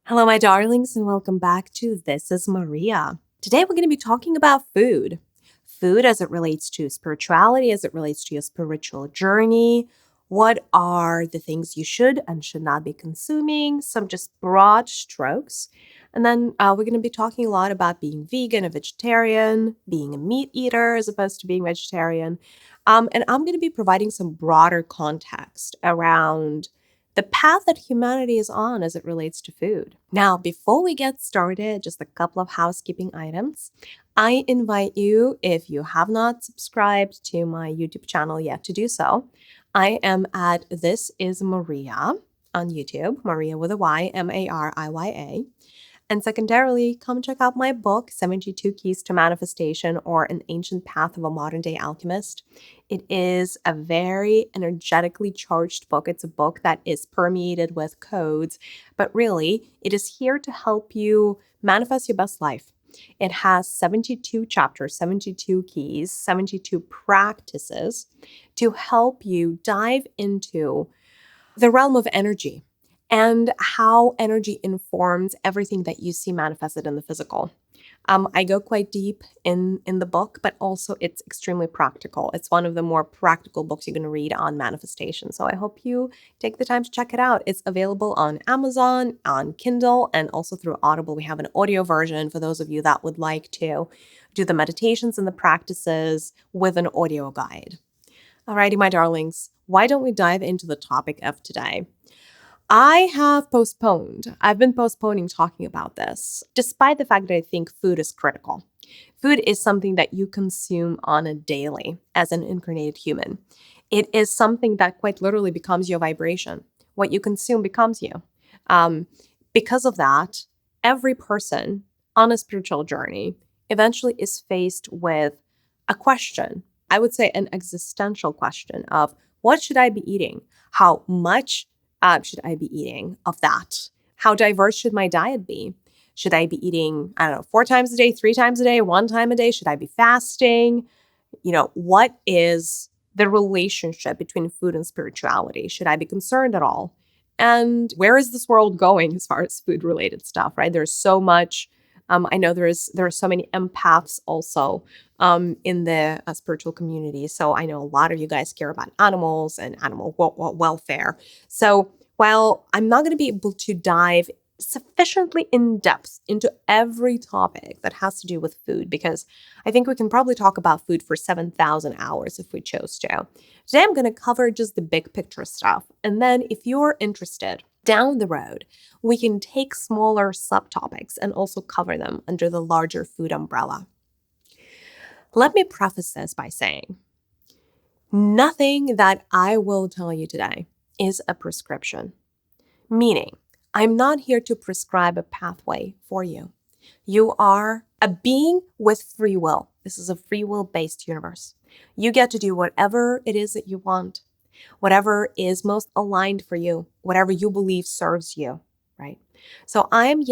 Hello, my darlings, and welcome back to This is Maria. Today, we're going to be talking about food. Food as it relates to spirituality, as it relates to your spiritual journey. What are the things you should and should not be consuming? Some just broad strokes. And then we're going to be talking a lot about being vegan, a vegetarian, being a meat eater as opposed to being vegetarian. And I'm going to be providing some broader context around the path that humanity is on as it relates to food. Now, before we get started, just a couple of housekeeping items. I invite you, if you have not subscribed to my YouTube channel yet, to do so. I am at This is Maria on YouTube, Maria with a Y, Mariya. And secondarily, come check out my book, 72 Keys to Manifestation, or An Ancient Path of a Modern Day Alchemist. It is a very energetically charged book. It's a book that is permeated with codes, but really, it is here to help you manifest your best life. It has 72 chapters, 72 keys, 72 practices to help you dive into the realm of energy and how energy informs everything that you see manifested in the physical. I go quite deep in the book, but also it's extremely practical. It's one of the more practical books you're going to read on manifestation. So I hope you take the time to check it out. It's available on Amazon, on Kindle, and also through Audible. We have an audio version for those of you that would like to do the meditations and the practices with an audio guide. Alrighty, my darlings, why don't we dive into the topic of today? I've been postponing talking about this, despite the fact that I think food is critical. Food is something that you consume on a daily as an incarnated human. It is something that quite literally becomes your vibration. What you consume becomes you. Because of that, every person on a spiritual journey eventually is faced with a question. I would say an existential question of what should I be eating? How much should I be eating of that? How diverse should my diet be? Should I be eating, 4 times a day, 3 times a day, 1 time a day? Should I be fasting? What is the relationship between food and spirituality? Should I be concerned at all? And where is this world going as far as food related stuff, right? There's so much. I know there are so many empaths also in the spiritual community. So I know a lot of you guys care about animals and animal welfare. So while I'm not going to be able to dive sufficiently in depth into every topic that has to do with food, because I think we can probably talk about food for 7,000 hours if we chose to. Today, I'm going to cover just the big picture stuff. And then if you're interested, down the road, we can take smaller subtopics and also cover them under the larger food umbrella. Let me preface this by saying, nothing that I will tell you today is a prescription, meaning I'm not here to prescribe a pathway for you. You are a being with free will. This is a free will-based universe. You get to do whatever it is that you want, whatever is most aligned for you, whatever you believe serves you, right? So I'm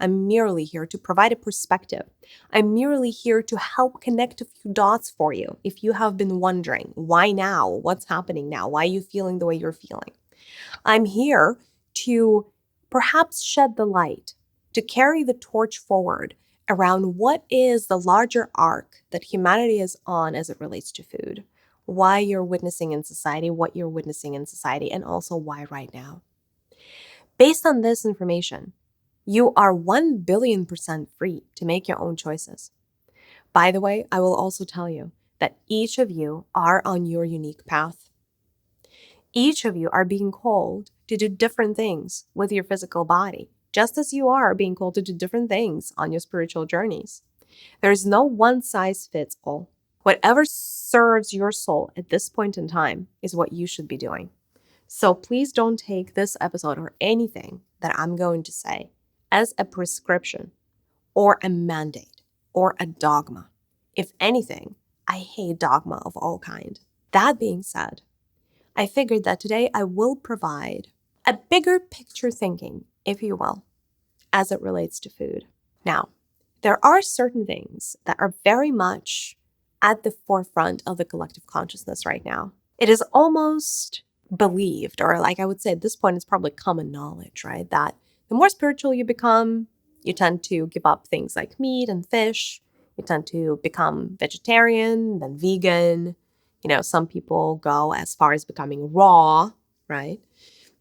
merely here to provide a perspective. I'm merely here to help connect a few dots for you. If you have been wondering, why now? What's happening now? Why are you feeling the way you're feeling? I'm here to perhaps shed the light, to carry the torch forward around what is the larger arc that humanity is on as it relates to food, why you're witnessing in society, what you're witnessing in society, and also why right now. Based on this information, you are 1,000,000,000% free to make your own choices. By the way, I will also tell you that each of you are on your unique path. Each of you are being called to do different things with your physical body, just as you are being called to do different things on your spiritual journeys. There's no one size fits all. Whatever serves your soul at this point in time is what you should be doing. So please don't take this episode or anything that I'm going to say as a prescription or a mandate or a dogma. If anything, I hate dogma of all kind. That being said, I figured that today I will provide a bigger picture thinking, if you will, as it relates to food. Now, there are certain things that are very much at the forefront of the collective consciousness right now. It is almost believed, or like I would say at this point, it's probably common knowledge, right? That The more spiritual you become, you tend to give up things like meat and fish. You tend to become vegetarian, then vegan. Some people go as far as becoming raw, right?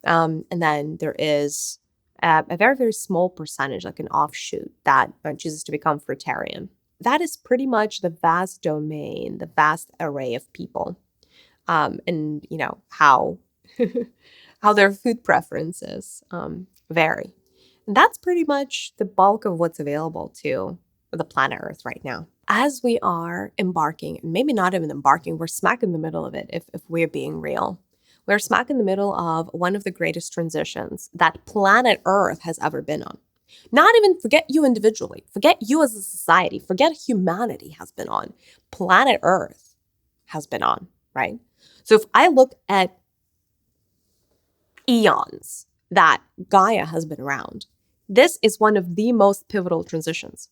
And then there is a very, very small percentage, like an offshoot, that chooses to become fruitarian. That is pretty much the vast domain, the vast array of people, and how how their food preferences vary. And that's pretty much the bulk of what's available to the planet Earth right now. As we are embarking, and maybe not even embarking, we're smack in the middle of it, if we're being real. We're smack in the middle of one of the greatest transitions that planet Earth has ever been on. Not even forget you individually, forget you as a society, forget humanity has been on. Planet Earth has been on, right? So if I look at eons that Gaia has been around, this is one of the most pivotal transitions.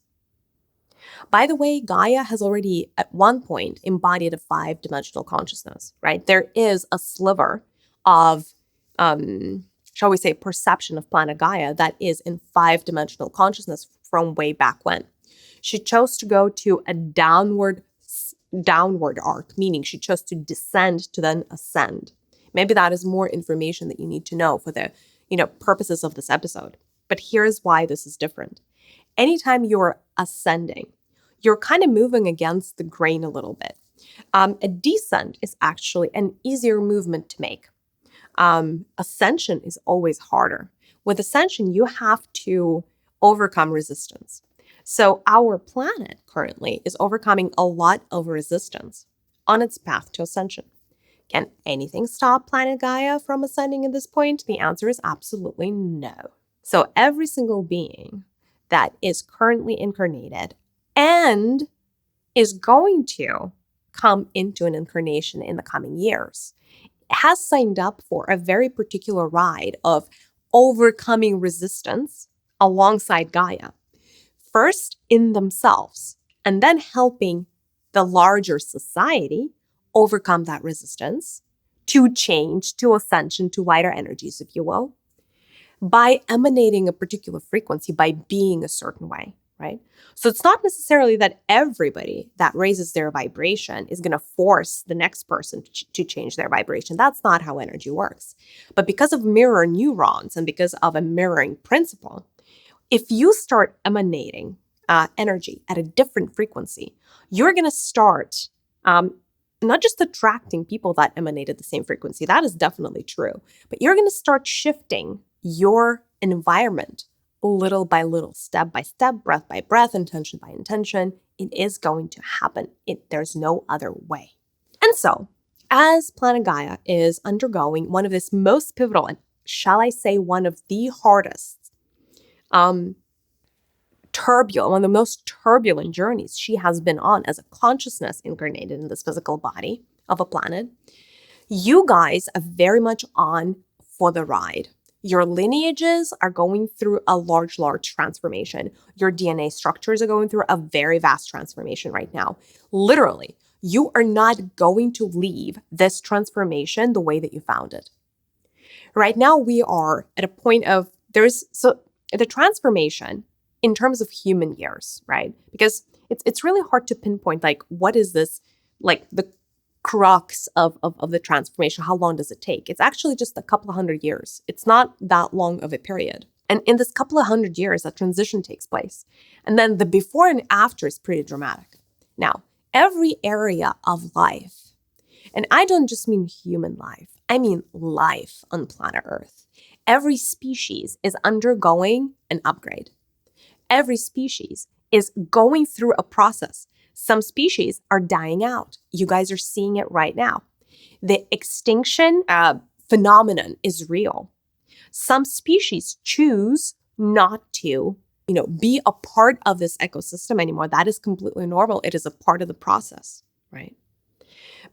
By the way, Gaia has already at one point embodied a 5-dimensional consciousness, right? There is a sliver of, shall we say, perception of planet Gaia that is in 5-dimensional consciousness from way back when. She chose to go to a downward arc, meaning she chose to descend to then ascend. Maybe that is more information that you need to know for the, purposes of this episode. But here's why this is different. Anytime you're ascending, you're kind of moving against the grain a little bit. A descent is actually an easier movement to make. Ascension is always harder. With ascension, you have to overcome resistance. So our planet currently is overcoming a lot of resistance on its path to ascension. Can anything stop planet Gaia from ascending at this point? The answer is absolutely no. So every single being that is currently incarnated and is going to come into an incarnation in the coming years has signed up for a very particular ride of overcoming resistance alongside Gaia. First in themselves, and then helping the larger society overcome that resistance to change, to ascension, to wider energies, if you will, by emanating a particular frequency, by being a certain way, right? So it's not necessarily that everybody that raises their vibration is going to force the next person to change their vibration. That's not how energy works. But because of mirror neurons and because of a mirroring principle, if you start emanating energy at a different frequency, you're going to start not just attracting people that emanated the same frequency. That is definitely true. But you're going to start shifting your environment little by little, step by step, breath by breath, intention by intention. It is going to happen. There's no other way. And so, as planet Gaia is undergoing one of its most pivotal, and shall I say one of the hardest, turbulent, one of the most turbulent journeys she has been on as a consciousness incarnated in this physical body of a planet, you guys are very much on for the ride. Your lineages are going through a large transformation. Your DNA structures are going through a very vast transformation right now. Literally, you are not going to leave this transformation the way that you found it. Right now, we are at a point of the transformation in terms of human years, right? Because it's really hard to pinpoint, like, what is this, like, the crux of the transformation? How long does it take? It's actually just a couple of 100 years. It's not that long of a period. And in this couple of 100 years, that transition takes place. And then the before and after is pretty dramatic. Now, every area of life, and I don't just mean human life, I mean life on planet Earth. Every species is undergoing an upgrade. Every species is going through a process. Some species are dying out. You guys are seeing it right now. The extinction phenomenon is real. Some species choose not to, be a part of this ecosystem anymore. That is completely normal. It is a part of the process, right?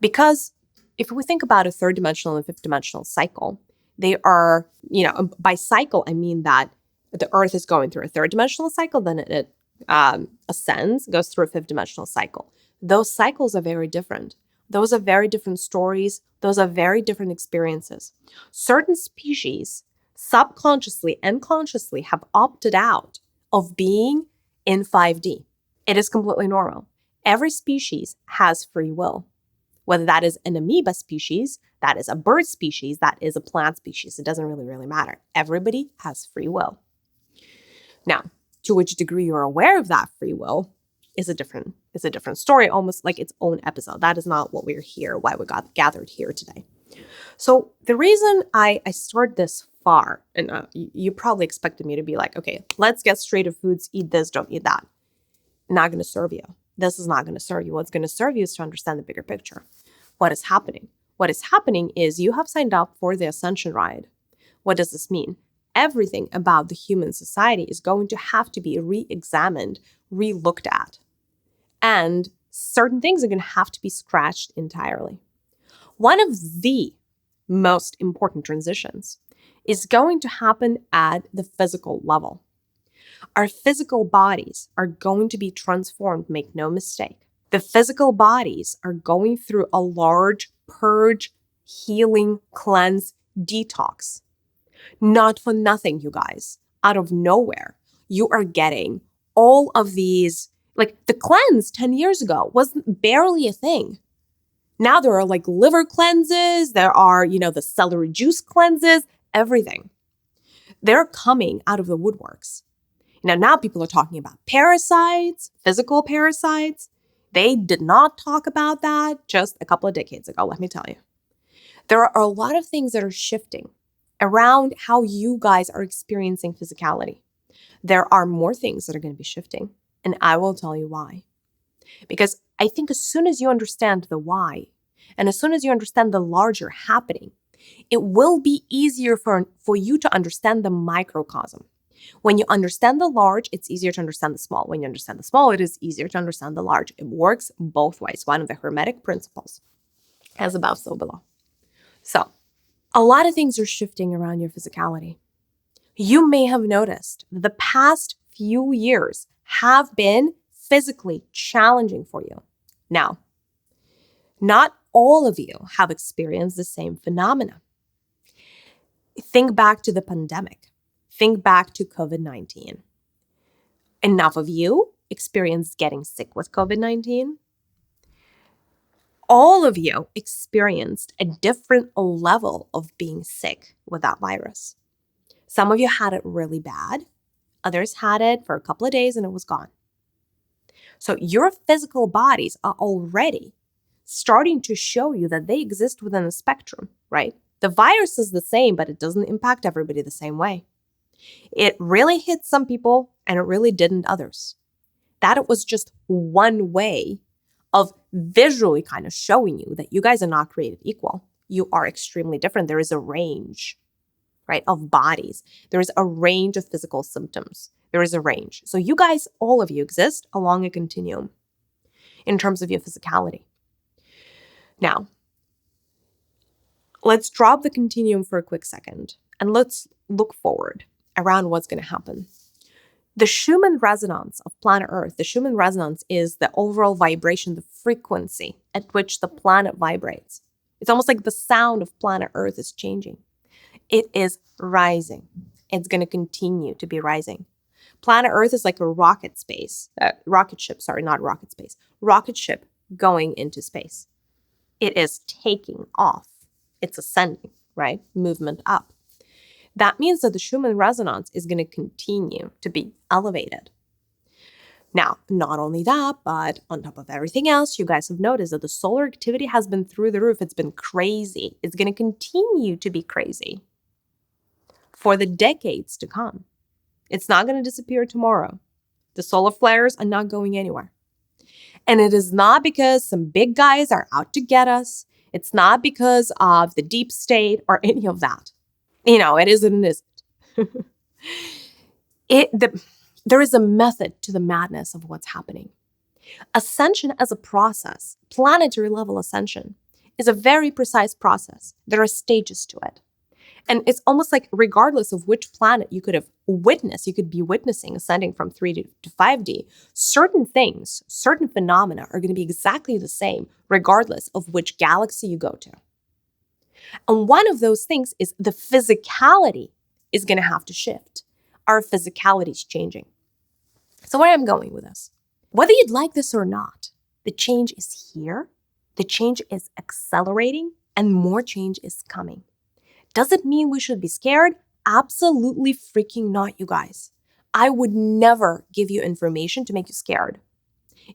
Because if we think about a 3rd-dimensional and 5th-dimensional cycle, they are, by cycle, I mean that the Earth is going through a 3rd-dimensional cycle, then it ascends, goes through a 5th-dimensional cycle. Those cycles are very different. Those are very different stories. Those are very different experiences. Certain species subconsciously and consciously have opted out of being in 5D. It is completely normal. Every species has free will. Whether that is an amoeba species, that is a bird species, that is a plant species, it doesn't really matter. Everybody has free will. Now, to which degree you're aware of that free will is a different story, almost like its own episode. That is not what we're here, why we got gathered here today. So the reason I start this far, and you probably expected me to be like, okay, let's get straight to foods, eat this, don't eat that. Not going to serve you. This is not going to serve you. What's going to serve you is to understand the bigger picture. What is happening? What is happening is you have signed up for the ascension ride. What does this mean? Everything about the human society is going to have to be re-examined, re-looked at. And certain things are going to have to be scratched entirely. One of the most important transitions is going to happen at the physical level. Our physical bodies are going to be transformed, make no mistake. The physical bodies are going through a large purge, healing, cleanse, detox. Not for nothing, you guys. Out of nowhere, you are getting all of these, like the cleanse 10 years ago was barely a thing. Now there are like liver cleanses, there are, the celery juice cleanses, everything. They're coming out of the woodworks. Now people are talking about parasites, physical parasites. They did not talk about that just a couple of decades ago, let me tell you. There are a lot of things that are shifting around how you guys are experiencing physicality. There are more things that are going to be shifting, and I will tell you why. Because I think as soon as you understand the why, and as soon as you understand the larger happening, it will be easier for you to understand the microcosm. When you understand the large, it's easier to understand the small. When you understand the small, it is easier to understand the large. It works both ways. One of the Hermetic principles, as above, so below. So, a lot of things are shifting around your physicality. You may have noticed that the past few years have been physically challenging for you. Now, not all of you have experienced the same phenomena. Think back to the pandemic. Think back to COVID-19. Enough of you experienced getting sick with COVID-19. All of you experienced a different level of being sick with that virus. Some of you had it really bad. Others had it for a couple of days and it was gone. So your physical bodies are already starting to show you that they exist within a spectrum, right? The virus is the same, but it doesn't impact everybody the same way. It really hit some people and it really didn't others. That it was just one way of visually kind of showing you that you guys are not created equal. You are extremely different. There is a range, right, of bodies. There is a range of physical symptoms. There is a range. So you guys, all of you exist along a continuum in terms of your physicality. Now, let's drop the continuum for a quick second and let's look forward around what's going to happen. The Schumann resonance of planet Earth, the Schumann resonance is the overall vibration, the frequency at which the planet vibrates. It's almost like the sound of planet Earth is changing. It is rising. It's going to continue to be rising. Planet Earth is like a rocket ship going into space. It is taking off. It's ascending, right? Movement up. That means that the Schumann resonance is going to continue to be elevated. Now, not only that, but on top of everything else, you guys have noticed that the solar activity has been through the roof. It's been crazy. It's going to continue to be crazy for the decades to come. It's not going to disappear tomorrow. The solar flares are not going anywhere. And it is not because some big guys are out to get us. It's not because of the deep state or any of that. It isn't and isn't. There is a method to the madness of what's happening. Ascension as a process, planetary level ascension, is a very precise process. There are stages to it. And it's almost like regardless of which planet you could have witnessed, you could be witnessing ascending from 3D to 5D, certain things, certain phenomena are going to be exactly the same regardless of which galaxy you go to. And one of those things is the physicality is going to have to shift. Our physicality is changing. So where I'm going with this, whether you'd like this or not, the change is here. The change is accelerating and more change is coming. Does it mean we should be scared? Absolutely freaking not, you guys. I would never give you information to make you scared.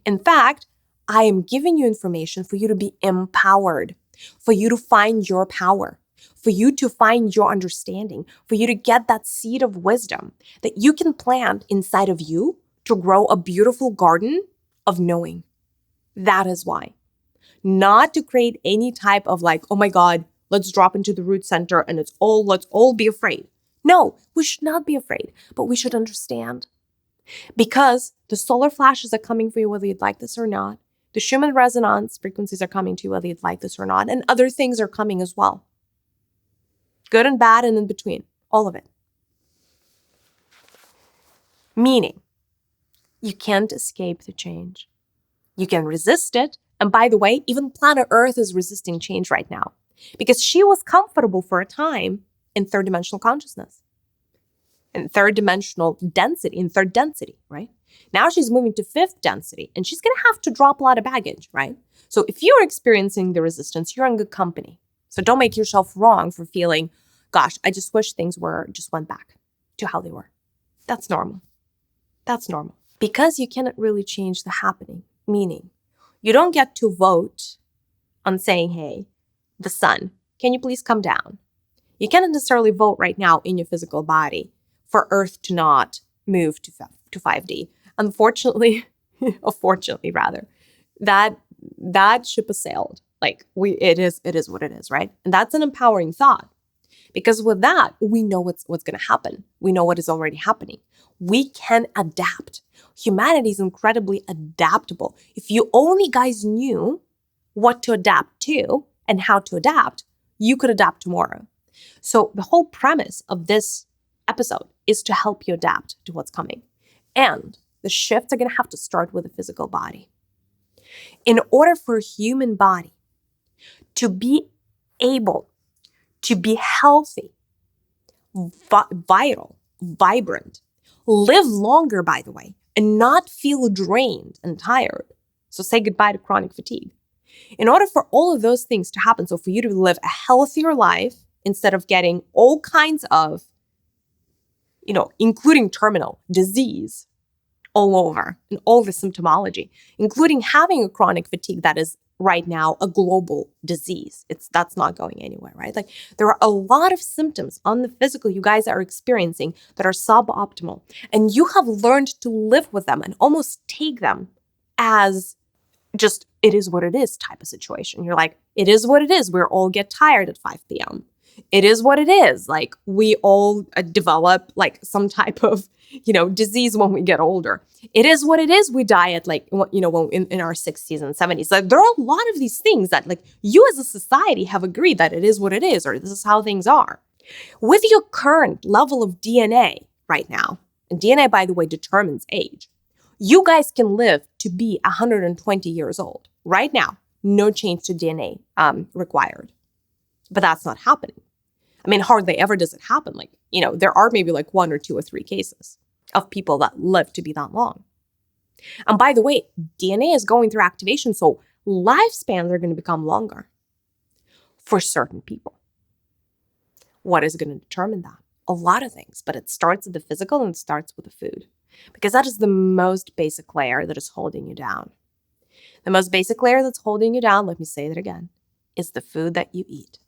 In fact, I am giving you information for you to be empowered, for you to find your power, for you to find your understanding, for you to get that seed of wisdom that you can plant inside of you to grow a beautiful garden of knowing. That is why. Not to create any type of like, oh my God, let's drop into the root center and let's all be afraid. No, we should not be afraid, but we should understand. Because the solar flashes are coming for you whether you'd like this or not. The Schumann resonance frequencies are coming to you whether you'd like this or not. And other things are coming as well. Good and bad and in between. All of it. Meaning, you can't escape the change. You can resist it. And by the way, even planet Earth is resisting change right now because she was comfortable for a time in third dimensional consciousness, in third dimensional density, in third density, right? Now she's moving to fifth density and she's going to have to drop a lot of baggage, right? So if you're experiencing the resistance, you're in good company. So don't make yourself wrong for feeling, gosh, I just wish things just went back to how they were. That's normal. That's normal. Because you cannot really change the happening, meaning you don't get to vote on saying, hey, the sun, can you please come down? You cannot necessarily vote right now in your physical body for Earth to not move to 5D. Unfortunately, or fortunately rather, that ship has sailed. Like it is what it is, right? And that's an empowering thought. Because with that, we know what's going to happen. We know what is already happening. We can adapt. Humanity is incredibly adaptable. If you only guys knew what to adapt to and how to adapt, you could adapt tomorrow. So the whole premise of this episode is to help you adapt to what's coming. And the shifts are going to have to start with the physical body. In order for a human body to be able to be healthy, vital, vibrant, live longer, by the way, and not feel drained and tired. So say goodbye to chronic fatigue. In order for all of those things to happen, so for you to live a healthier life instead of getting all kinds of, including terminal disease all over and all the symptomology, including having a chronic fatigue that is right now a global disease. That's not going anywhere, right? Like there are a lot of symptoms on the physical you guys are experiencing that are suboptimal, and you have learned to live with them and almost take them as just it is what it is type of situation. You're like, it is what it is. We all get tired at 5 p.m. It is what it is. Like we all develop like some type of, disease when we get older. It is what it is. We die at when in our 60s and 70s. Like there are a lot of these things that like you as a society have agreed that it is what it is, or this is how things are. With your current level of DNA right now, and DNA, by the way, determines age, you guys can live to be 120 years old. Right now, no change to DNA required. But that's not happening. I mean, hardly ever does it happen. Like, there are maybe like 1 or 2 or 3 cases of people that live to be that long. And by the way, DNA is going through activation, so lifespans are going to become longer for certain people. What is going to determine that? A lot of things, but it starts with the physical and it starts with the food. Because that is the most basic layer that is holding you down. The most basic layer that's holding you down, let me say that again, is the food that you eat.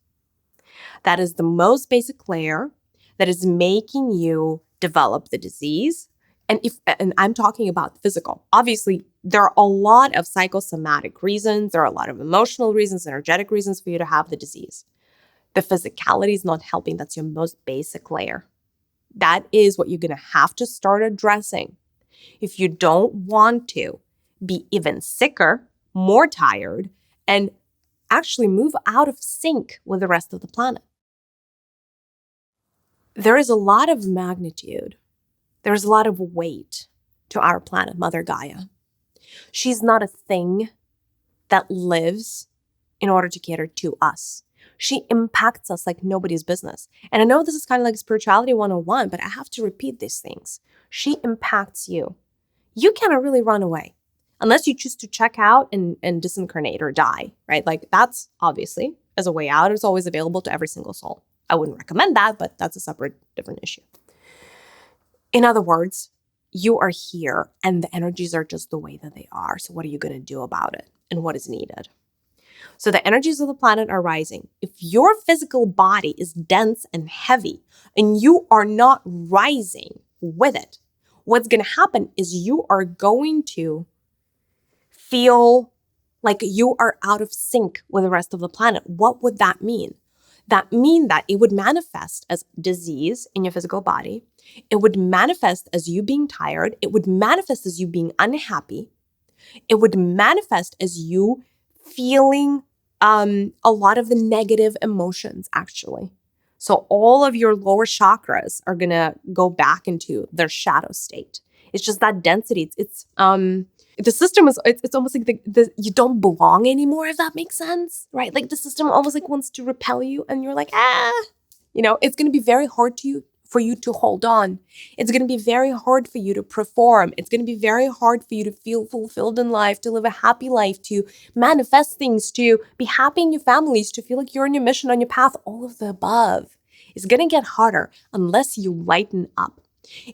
That is the most basic layer that is making you develop the disease. And I'm talking about physical. Obviously, there are a lot of psychosomatic reasons. There are a lot of emotional reasons, energetic reasons for you to have the disease. The physicality is not helping. That's your most basic layer. That is what you're going to have to start addressing if you don't want to be even sicker, more tired, and actually move out of sync with the rest of the planet. There is a lot of magnitude. There's a lot of weight to our planet, Mother Gaia. She's not a thing that lives in order to cater to us. She impacts us like nobody's business. And I know this is kind of like spirituality 101, but I have to repeat these things. She impacts you. You cannot really run away unless you choose to check out and disincarnate or die, right? Like that's obviously as a way out. It's always available to every single soul. I wouldn't recommend that, but that's a separate, different issue. In other words, you are here and the energies are just the way that they are. So what are you going to do about it and what is needed? So the energies of the planet are rising. If your physical body is dense and heavy and you are not rising with it, what's going to happen is you are going to feel like you are out of sync with the rest of the planet. What would that mean? That mean that it would manifest as disease in your physical body. It would manifest as you being tired. It would manifest as you being unhappy. It would manifest as you feeling a lot of the negative emotions, actually. So all of your lower chakras are going to go back into their shadow state. It's just that density. It's the system is, it's almost like you don't belong anymore, if that makes sense, right? Like the system almost like wants to repel you and you're like, it's going to be very hard for you to hold on. It's going to be very hard for you to perform. It's going to be very hard for you to feel fulfilled in life, to live a happy life, to manifest things, to be happy in your families, to feel like you're on your mission, on your path, all of the above. It's going to get harder unless you lighten up.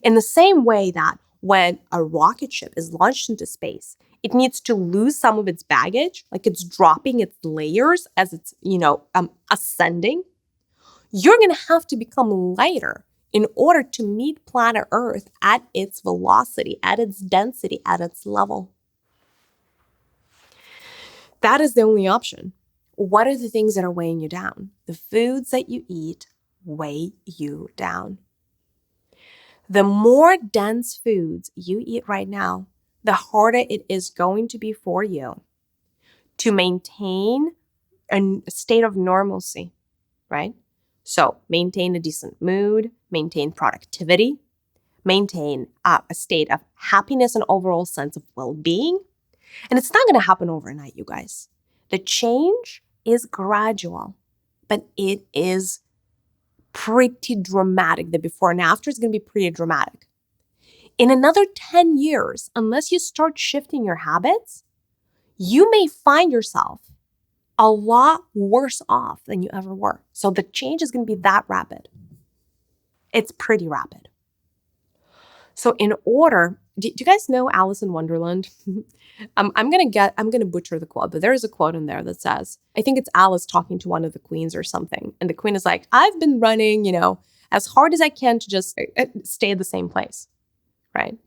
In the same way that when a rocket ship is launched into space, it needs to lose some of its baggage, like it's dropping its layers as it's, ascending. You're going to have to become lighter in order to meet planet Earth at its velocity, at its density, at its level. That is the only option. What are the things that are weighing you down? The foods that you eat weigh you down. The more dense foods you eat right now, the harder it is going to be for you to maintain a state of normalcy, right? So maintain a decent mood, maintain productivity, maintain a state of happiness and overall sense of well-being. And it's not going to happen overnight, you guys. The change is gradual, but it is pretty dramatic. The before and after is going to be pretty dramatic. In another 10 years, unless you start shifting your habits, you may find yourself a lot worse off than you ever were. So the change is going to be that rapid. It's pretty rapid. So in order, do you guys know Alice in Wonderland? I'm going to butcher the quote, but there is a quote in there that says, I think it's Alice talking to one of the queens or something. And the queen is like, I've been running, as hard as I can to just stay at the same place, right?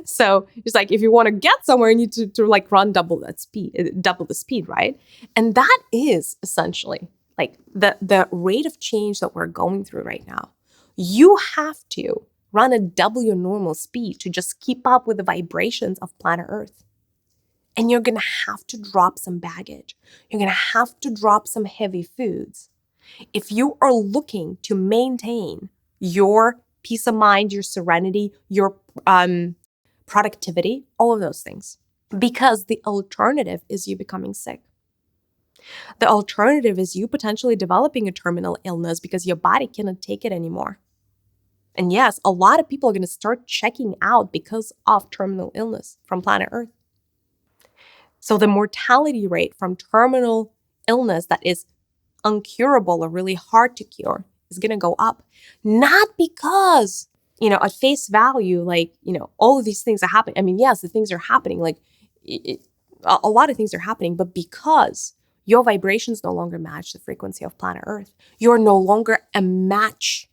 So it's like, if you want to get somewhere, you need to like run double the speed, right? And that is essentially like the rate of change that we're going through right now. You have to run at double your normal speed to just keep up with the vibrations of planet Earth. And you're going to have to drop some baggage. You're going to have to drop some heavy foods. If you are looking to maintain your peace of mind, your serenity, your productivity, all of those things. Because the alternative is you becoming sick. The alternative is you potentially developing a terminal illness because your body cannot take it anymore. And yes, a lot of people are going to start checking out because of terminal illness from planet Earth. So the mortality rate from terminal illness that is uncurable or really hard to cure is going to go up. Not because, at face value, like, all of these things are happening. I mean, yes, the things are happening, like a lot of things are happening, but because your vibrations no longer match the frequency of planet Earth. You're no longer a match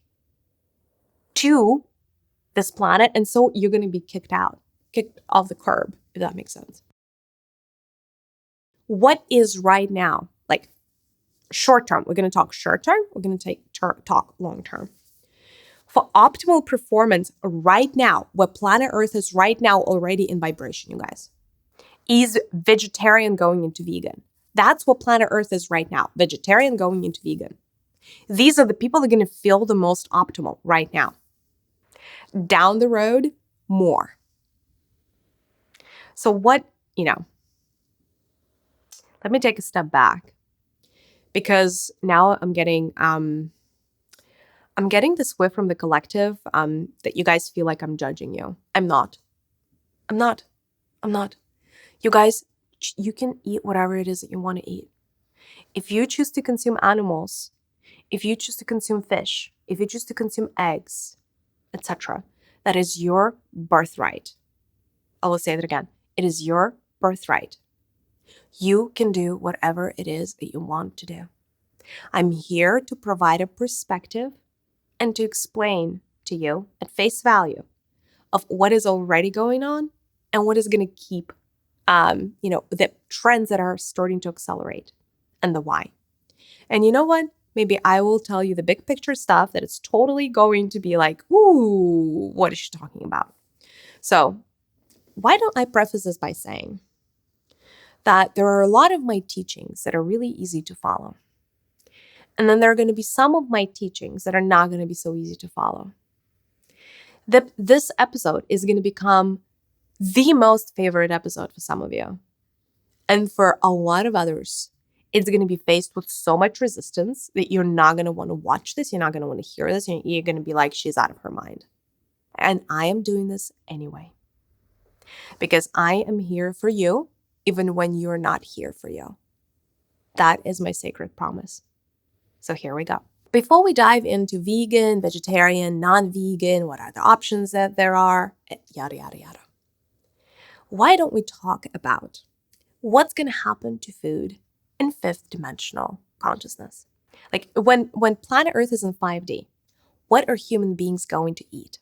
to this planet. And so you're going to be kicked off the curb, if that makes sense. What is right now, like short term? We're going to talk short term. We're going to talk long term. For optimal performance right now, what planet Earth is right now already in vibration, you guys, is vegetarian going into vegan. That's what planet Earth is right now, vegetarian going into vegan. These are the people that are going to feel the most optimal right now. Down the road, more. So what, let me take a step back. because now I'm getting this whiff from the collective that you guys feel like I'm judging you. I'm not. I'm not. I'm not. You guys, you can eat whatever it is that you want to eat. If you choose to consume animals, if you choose to consume fish, if you choose to consume eggs, etc., that is your birthright. I will say that again. It is your birthright. You can do whatever it is that you want to do. I'm here to provide a perspective and to explain to you at face value of what is already going on and what is going to keep, the trends that are starting to accelerate and the why. And you know what? Maybe I will tell you the big picture stuff that it's totally going to be like, ooh, what is she talking about? So why don't I preface this by saying that there are a lot of my teachings that are really easy to follow. And then there are going to be some of my teachings that are not going to be so easy to follow. This episode is going to become the most favorite episode for some of you. And for a lot of others, it's going to be faced with so much resistance that you're not going to want to watch this. You're not going to want to hear this. You're going to be like, she's out of her mind. And I am doing this anyway. Because I am here for you, even when you're not here for you. That is my sacred promise. So here we go. Before we dive into vegan, vegetarian, non-vegan, what are the options that there are, yada, yada, yada. Why don't we talk about what's going to happen to food in fifth dimensional consciousness? Like when planet Earth is in 5D, what are human beings going to eat?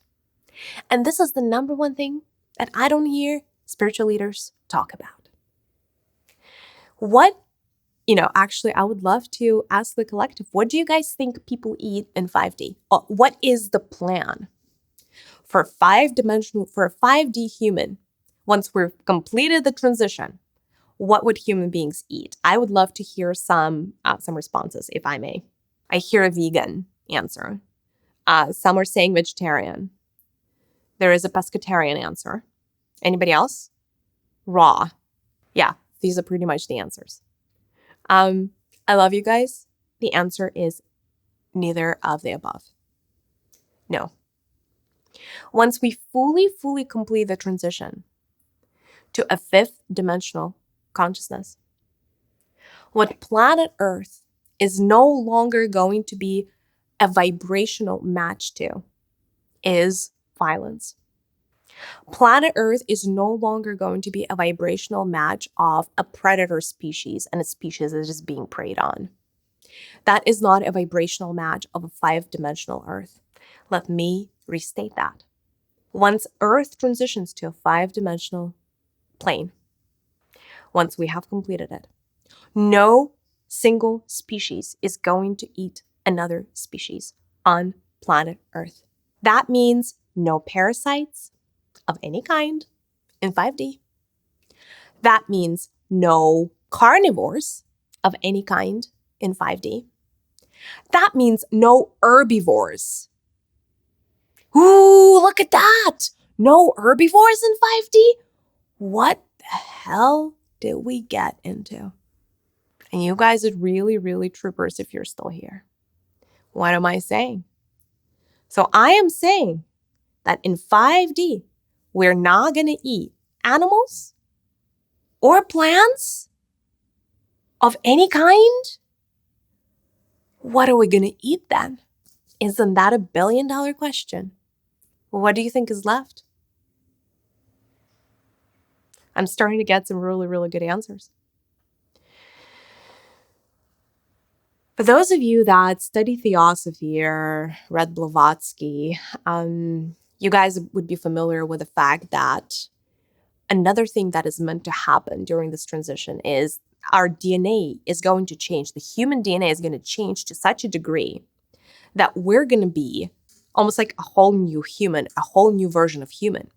And this is the number one thing that I don't hear spiritual leaders talk about. Actually, I would love to ask the collective, what do you guys think people eat in 5D? What is the plan for a 5D human? Once we've completed the transition, what would human beings eat? I would love to hear some responses, if I may. I hear a vegan answer. Some are saying vegetarian. There is a pescatarian answer. Anybody else? Raw. Yeah, these are pretty much the answers. I love you guys. The answer is neither of the above. No. Once we fully complete the transition to a fifth dimensional consciousness, what planet Earth is no longer going to be a vibrational match to is violence. Planet Earth is no longer going to be a vibrational match of a predator species and a species that is being preyed on. That is not a vibrational match of a 5-dimensional Earth. Let me restate that. Once Earth transitions to a 5-dimensional plane, once we have completed it, no single species is going to eat another species on planet Earth. That means no parasites of any kind in 5D. That means no carnivores of any kind in 5D. That means no herbivores. Ooh, look at that! No herbivores in 5D? What the hell did we get into? And you guys are really, really troopers if you're still here. What am I saying? So I am saying that in 5D, we're not going to eat animals or plants of any kind. What are we going to eat then? Isn't that a billion-dollar question? What do you think is left? I'm starting to get some really, really good answers. For those of you that study theosophy or read Blavatsky, you guys would be familiar with the fact that another thing that is meant to happen during this transition is our DNA is going to change. The human DNA is going to change to such a degree that we're going to be almost like a whole new human, a whole new version of human.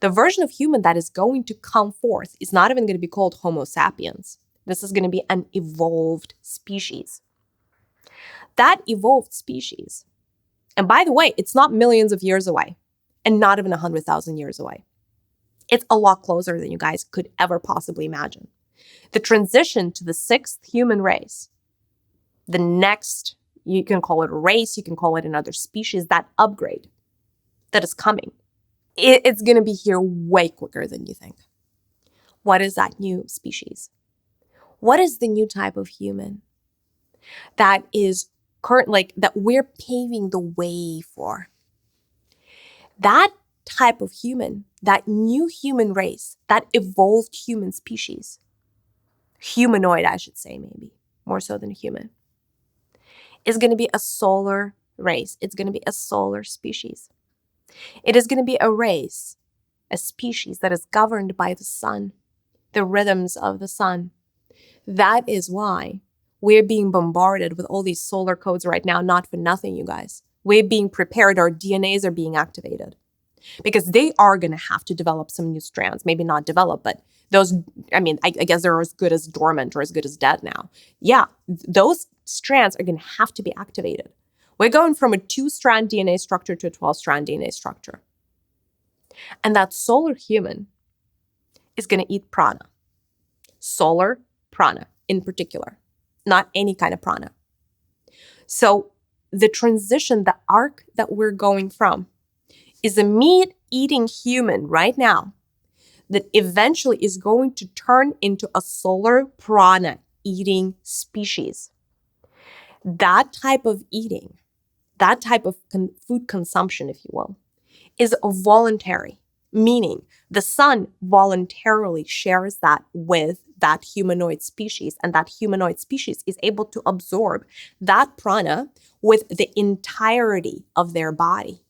The version of human that is going to come forth is not even going to be called Homo sapiens. This is going to be an evolved species. That evolved species, and by the way, it's not millions of years away and not even 100,000 years away. It's a lot closer than you guys could ever possibly imagine. The transition to the 6th human race The next, you can call it a race, you can call it another species, that upgrade that is coming. It's going to be here way quicker than you think. What is that new species? What is the new type of human that is that we're paving the way for? That type of human, that new human race, that evolved human species, humanoid, I should say, maybe more so than human, is going to be a solar race. It's going to be a solar species. It is going to be a race, a species that is governed by the sun, the rhythms of the sun. That is why we're being bombarded with all these solar codes right now, not for nothing, you guys. We're being prepared. Our DNAs are being activated because they are going to have to develop some new strands. Maybe not develop, but those, I guess they're as good as dormant or as good as dead now. Yeah, those strands are going to have to be activated. We're going from a 2-strand DNA structure to a 12-strand DNA structure. And that solar human is going to eat prana. Solar prana in particular, not any kind of prana. So the transition, the arc that we're going from is a meat-eating human right now that eventually is going to turn into a solar prana-eating species. That type of eating, that type of food consumption, if you will, is voluntary, meaning the sun voluntarily shares that with that humanoid species, and that humanoid species is able to absorb that prana with the entirety of their body.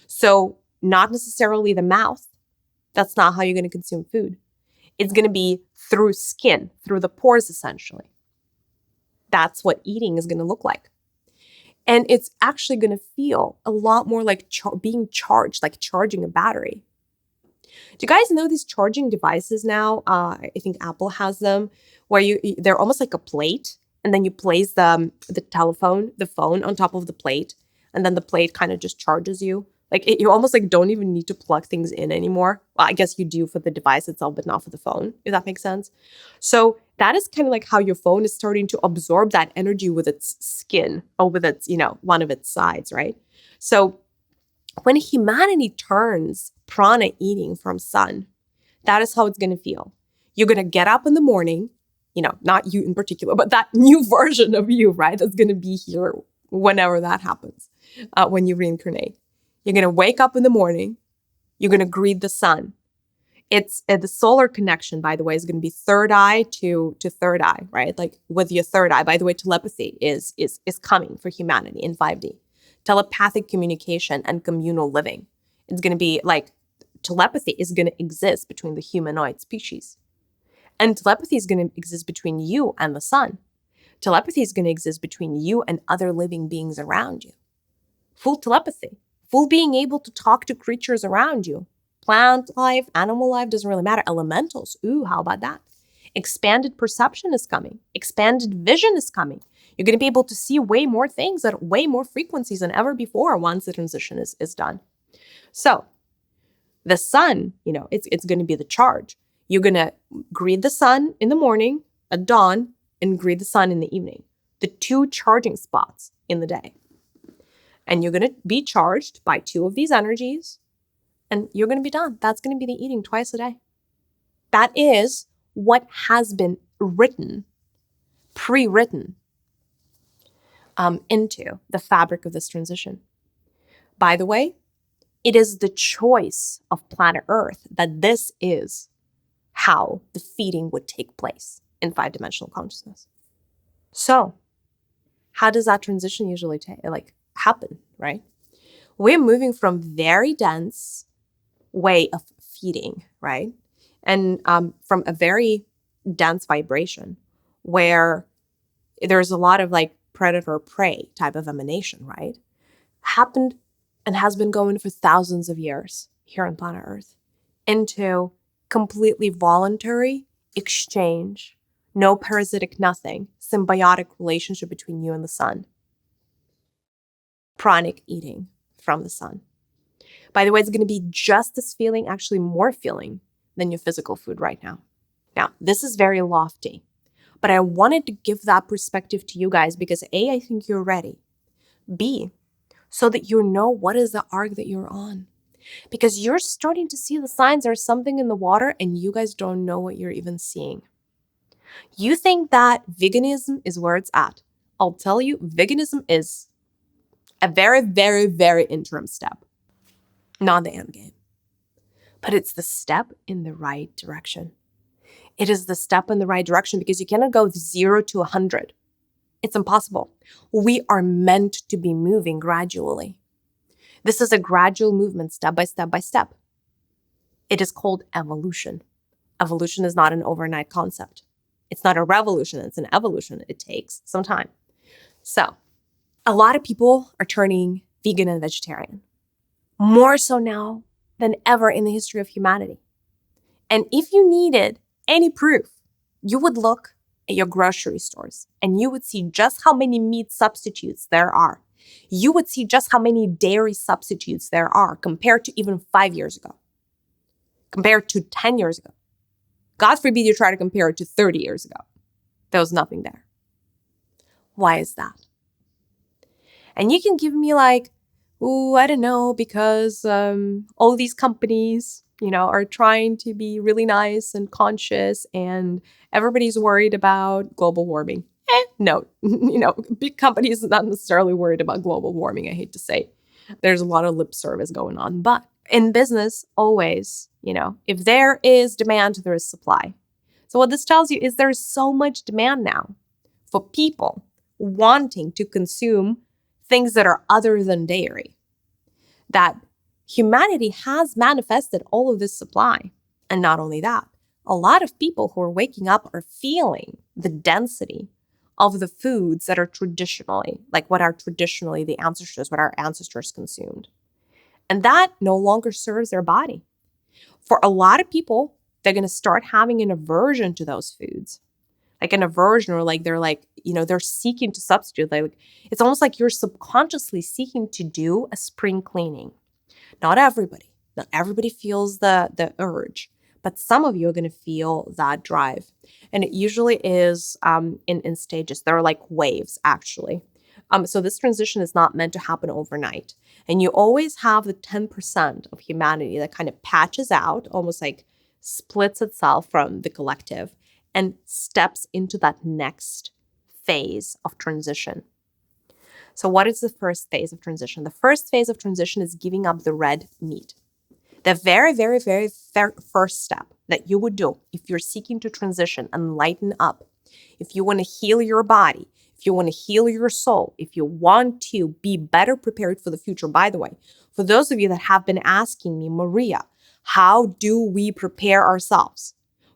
So not necessarily the mouth. That's not how you're going to consume food. It's going to be through skin, through the pores, essentially. That's what eating is going to look like. And it's actually going to feel a lot more like being charged, like charging a battery. Do you guys know these charging devices now? I think Apple has them, where they're almost like a plate, and then you place the phone on top of the plate, and then the plate kind of just charges you. You almost don't even need to plug things in anymore. Well, I guess you do for the device itself, but not for the phone, if that makes sense. So that is kind of like how your phone is starting to absorb that energy with its skin, or with its, one of its sides, right? So when humanity turns prana eating from sun, that is how it's going to feel. You're going to get up in the morning, not you in particular, but that new version of you, right? That's going to be here whenever that happens, when you reincarnate. You're going to wake up in the morning. You're going to greet the sun. It's the solar connection, by the way, is going to be third eye to third eye, right? Like with your third eye. By the way, telepathy is coming for humanity in 5D. Telepathic communication and communal living. It's going to be like telepathy is going to exist between the humanoid species. And telepathy is going to exist between you and the sun. Telepathy is going to exist between you and other living beings around you. Full telepathy. Full being able to talk to creatures around you. Plant life, animal life, doesn't really matter. Elementals, ooh, how about that? Expanded perception is coming. Expanded vision is coming. You're going to be able to see way more things at way more frequencies than ever before once the transition is done. So the sun, it's going to be the charge. You're going to greet the sun in the morning, at dawn, and greet the sun in the evening. The 2 charging spots in the day. And you're going to be charged by 2 of these energies, and you're going to be done. That's going to be the eating twice a day. That is what has been written, pre-written, into the fabric of this transition. By the way, it is the choice of planet Earth that this is how the feeding would take place in 5-dimensional consciousness. So, how does that transition usually happen, right? We're moving from very dense way of feeding, right? And from a very dense vibration where there's a lot of predator-prey type of emanation, right? Happened and has been going for thousands of years here on planet Earth into completely voluntary exchange, no parasitic nothing, symbiotic relationship between you and the sun. Pranic eating from the sun. By the way, it's going to be just as feeling, actually more feeling than your physical food right now. Now, this is very lofty, But I wanted to give that perspective to you guys because A, I think you're ready. B, so that you know what is the arc that you're on. Because you're starting to see the signs there's something in the water and you guys don't know what you're even seeing. You think that veganism is where it's at. I'll tell you, veganism is a very, very, very interim step. Not the end game. But it's the step in the right direction. It is the step in the right direction because you cannot go 0 to 100. It's impossible. We are meant to be moving gradually. This is a gradual movement, step by step by step. It is called evolution. Evolution is not an overnight concept. It's not a revolution, it's an evolution. It takes some time. So, a lot of people are turning vegan and vegetarian. More so now than ever in the history of humanity. And if you needed any proof, you would look at your grocery stores and you would see just how many meat substitutes there are. You would see just how many dairy substitutes there are compared to even 5 years ago, compared to 10 years ago. God forbid you try to compare it to 30 years ago. There was nothing there. Why is that? And you can give me like, ooh, I don't know, because all these companies, are trying to be really nice and conscious and everybody's worried about global warming. No, big companies are not necessarily worried about global warming, I hate to say. There's a lot of lip service going on. But in business, always, if there is demand, there is supply. So what this tells you is there's so much demand now for people wanting to consume things that are other than dairy, that humanity has manifested all of this supply. And not only that, a lot of people who are waking up are feeling the density of the foods that are traditionally, like what our ancestors consumed. And that no longer serves their body. For a lot of people, they're going to start having an aversion to those foods. Like an aversion, or they're seeking to substitute. It's almost like you're subconsciously seeking to do a spring cleaning. Not everybody feels the urge, but some of you are going to feel that drive. And it usually is in stages. There are like waves, actually. So this transition is not meant to happen overnight. And you always have the 10% of humanity that kind of patches out, almost like splits itself from the collective and steps into that next phase of transition. So what is the first phase of transition? The first phase of transition is giving up the red meat. The very, very, very first step that you would do if you're seeking to transition and lighten up, if you want to heal your body, if you want to heal your soul, if you want to be better prepared for the future. By the way, for those of you that have been asking me, Maria, how do we prepare ourselves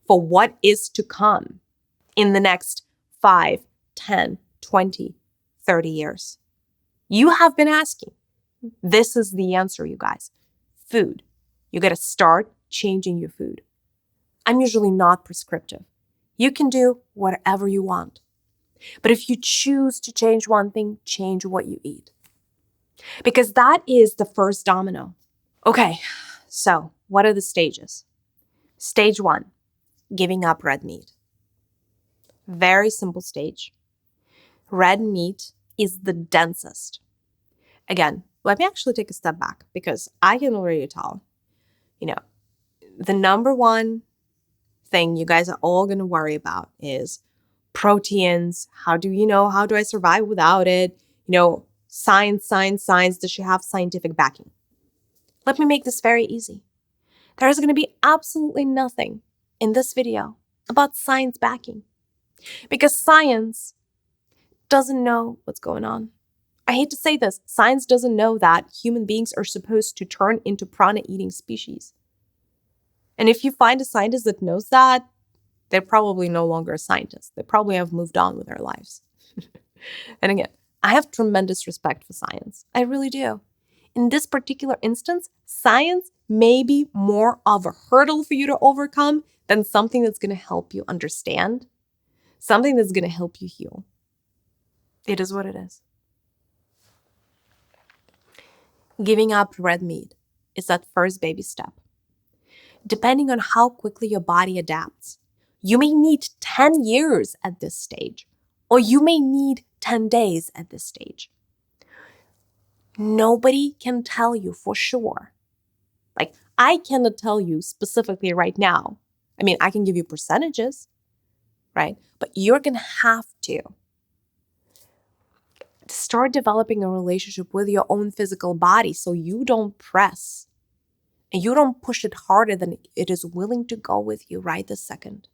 for what is to come in the next 5, 10, 20, 30 years? You have been asking. This is the answer, you guys. Food. You got to start changing your food. I'm usually not prescriptive. You can do whatever you want. But if you choose to change one thing, change what you eat. Because that is the first domino. Okay, so what are the stages? Stage 1, giving up red meat. Very simple stage. Red meat is the densest. Again, let me actually take a step back because I can already tell, the number one thing you guys are all going to worry about is proteins. How do I survive without it? Science. Does she have scientific backing? Let me make this very easy. There is going to be absolutely nothing in this video about science backing because science doesn't know what's going on. I hate to say this, science doesn't know that human beings are supposed to turn into prana-eating species. And if you find a scientist that knows that, they're probably no longer a scientist. They probably have moved on with their lives. And again, I have tremendous respect for science. I really do. In this particular instance, science may be more of a hurdle for you to overcome than something that's going to help you understand, something that's going to help you heal. It is what it is. Giving up red meat is that first baby step. Depending on how quickly your body adapts, You may need 10 years at this stage, or you may need 10 days at this stage. Nobody can tell you for sure. Like, I cannot tell you specifically right now. I mean, I can give you percentages, right? But you're going to have to start developing a relationship with your own physical body so you don't press and you don't push it harder than it is willing to go with you right this second.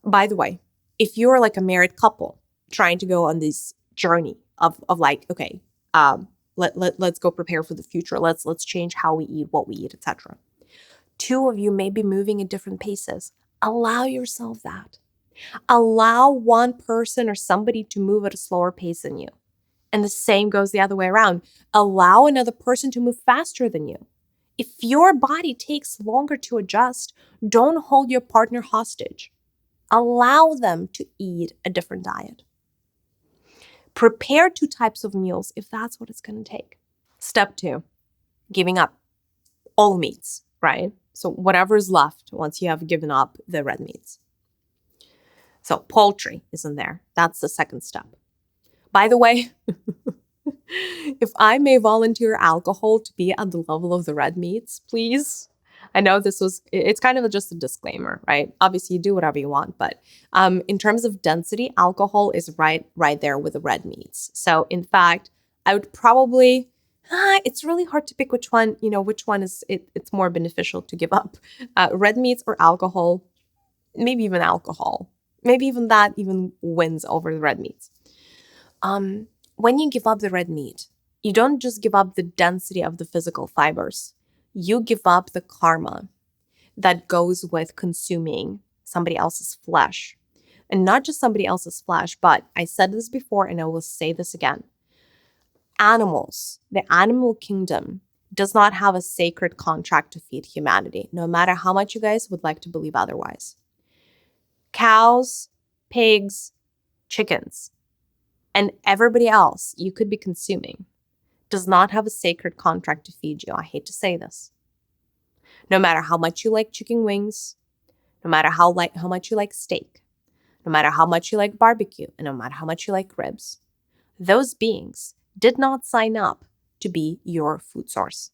By the way, if you're like a married couple trying to go on this journey of like, okay, let's go prepare for the future. Let's change how we eat, what we eat, etc. Two of you may be moving at different paces. Allow yourself that. Allow one person or somebody to move at a slower pace than you. And the same goes the other way around. Allow another person to move faster than you. If your body takes longer to adjust, don't hold your partner hostage. Allow them to eat a different diet. Prepare 2 types of meals if that's what it's going to take. Step 2, giving up all meats, right? So whatever is left once you have given up the red meats. So poultry isn't there. That's the second step. By the way, if I may volunteer alcohol to be at the level of the red meats, please. I know it's kind of just a disclaimer, right? Obviously, you do whatever you want, but in terms of density, alcohol is right there with the red meats. So in fact, I would probably, it's really hard to pick which one is, it's more beneficial to give up. Red meats or alcohol, maybe even alcohol. Maybe even that wins over the red meats. When you give up the red meat, you don't just give up the density of the physical fibers. You give up the karma that goes with consuming somebody else's flesh. And not just somebody else's flesh, but I said this before and I will say this again. Animals, the animal kingdom, does not have a sacred contract to feed humanity, no matter how much you guys would like to believe otherwise. Cows, pigs, chickens, and everybody else you could be consuming does not have a sacred contract to feed you. I hate to say this. No matter how much you like chicken wings, no matter how much you like steak, no matter how much you like barbecue, and no matter how much you like ribs, those beings did not sign up to be your food source.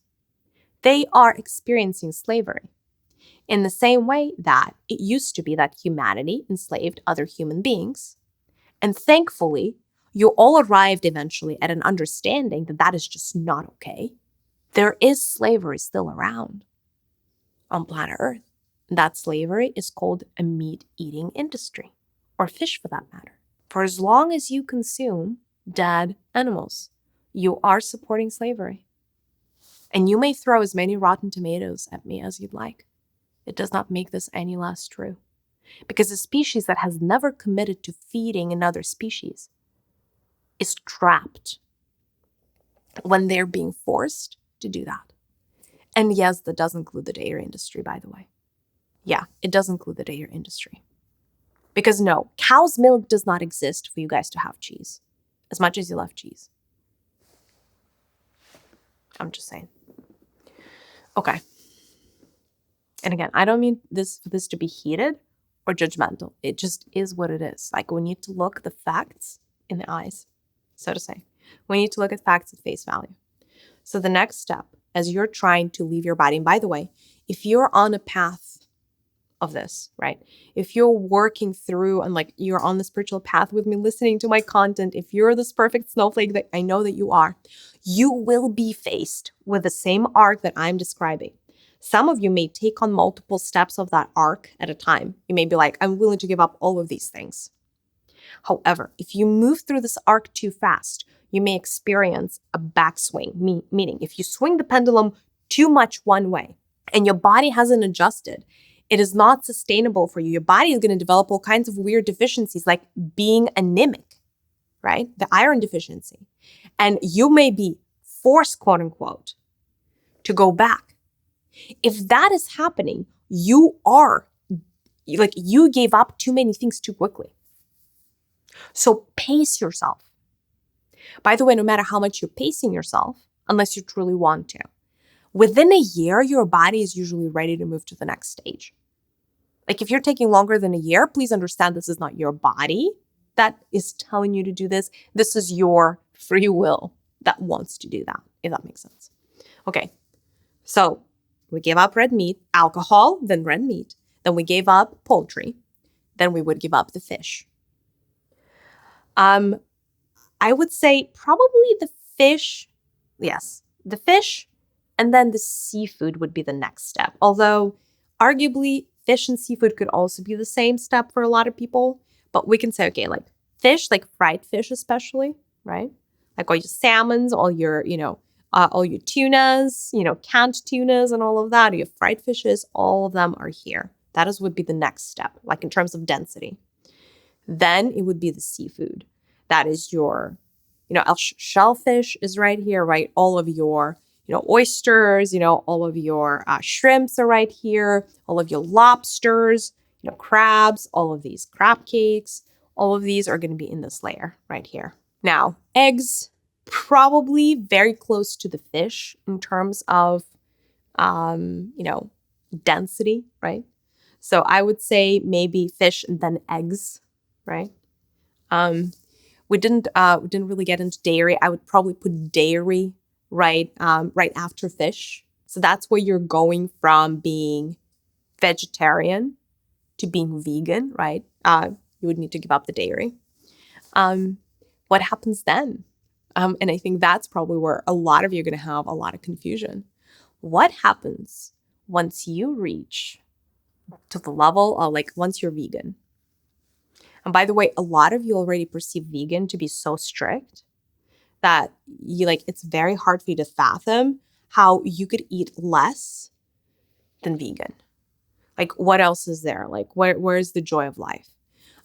They are experiencing slavery in the same way that it used to be that humanity enslaved other human beings. And thankfully, you all arrived eventually at an understanding that that is just not okay. There is slavery still around on planet Earth. That slavery is called a meat-eating industry, or fish for that matter. For as long as you consume dead animals, you are supporting slavery. And you may throw as many rotten tomatoes at me as you'd like. It does not make this any less true. Because a species that has never committed to feeding another species is trapped when they're being forced to do that. And yes, that does include the dairy industry, by the way. Yeah, it does include the dairy industry. Because no, cow's milk does not exist for you guys to have cheese, as much as you love cheese. I'm just saying. Okay. And again, I don't mean for this to be heated or judgmental. It just is what it is. Like, we need to look the facts in the eyes, so to say. We need to look at facts at face value. So the next step, as you're trying to leave your body, and by the way, if you're on a path of this, right? If you're working through and like you're on the spiritual path with me, listening to my content, if you're this perfect snowflake that I know that you are, you will be faced with the same arc that I'm describing. Some of you may take on multiple steps of that arc at a time. You may be like, I'm willing to give up all of these things. However, if you move through this arc too fast, you may experience a backswing, meaning if you swing the pendulum too much one way and your body hasn't adjusted, it is not sustainable for you. Your body is going to develop all kinds of weird deficiencies, like being anemic, right? The iron deficiency. And you may be forced, quote unquote, to go back. If that is happening, you gave up too many things too quickly. So pace yourself. By the way, no matter how much you're pacing yourself, unless you truly want to, within a year, your body is usually ready to move to the next stage. Like if you're taking longer than a year, please understand this is not your body that is telling you to do this. This is your free will that wants to do that, if that makes sense. Okay, so we gave up red meat, alcohol, then red meat. Then we gave up poultry. Then we would give up the fish. I would say probably the fish, yes, the fish, and then the seafood would be the next step. Although arguably fish and seafood could also be the same step for a lot of people, but we can say, okay, like fish, like fried fish especially, right? Like all your salmons, all your tunas, canned tunas and all of that, your fried fishes, all of them are here. That would be the next step, like in terms of density. Then it would be the seafood. That is your, shellfish is right here, right? All of your, oysters, all of your shrimps are right here. All of your lobsters, crabs, all of these crab cakes, all of these are going to be in this layer right here. Now, eggs, probably very close to the fish in terms of, density, right? So I would say maybe fish and then eggs, right? We didn't really get into dairy. I would probably put dairy right after fish. So that's where you're going from being vegetarian to being vegan, right? You would need to give up the dairy. What happens then? And I think that's probably where a lot of you are going to have a lot of confusion. What happens once you reach to the level of once you're vegan? And by the way, a lot of you already perceive vegan to be so strict that it's very hard for you to fathom how you could eat less than vegan. What else is there? Where's the joy of life?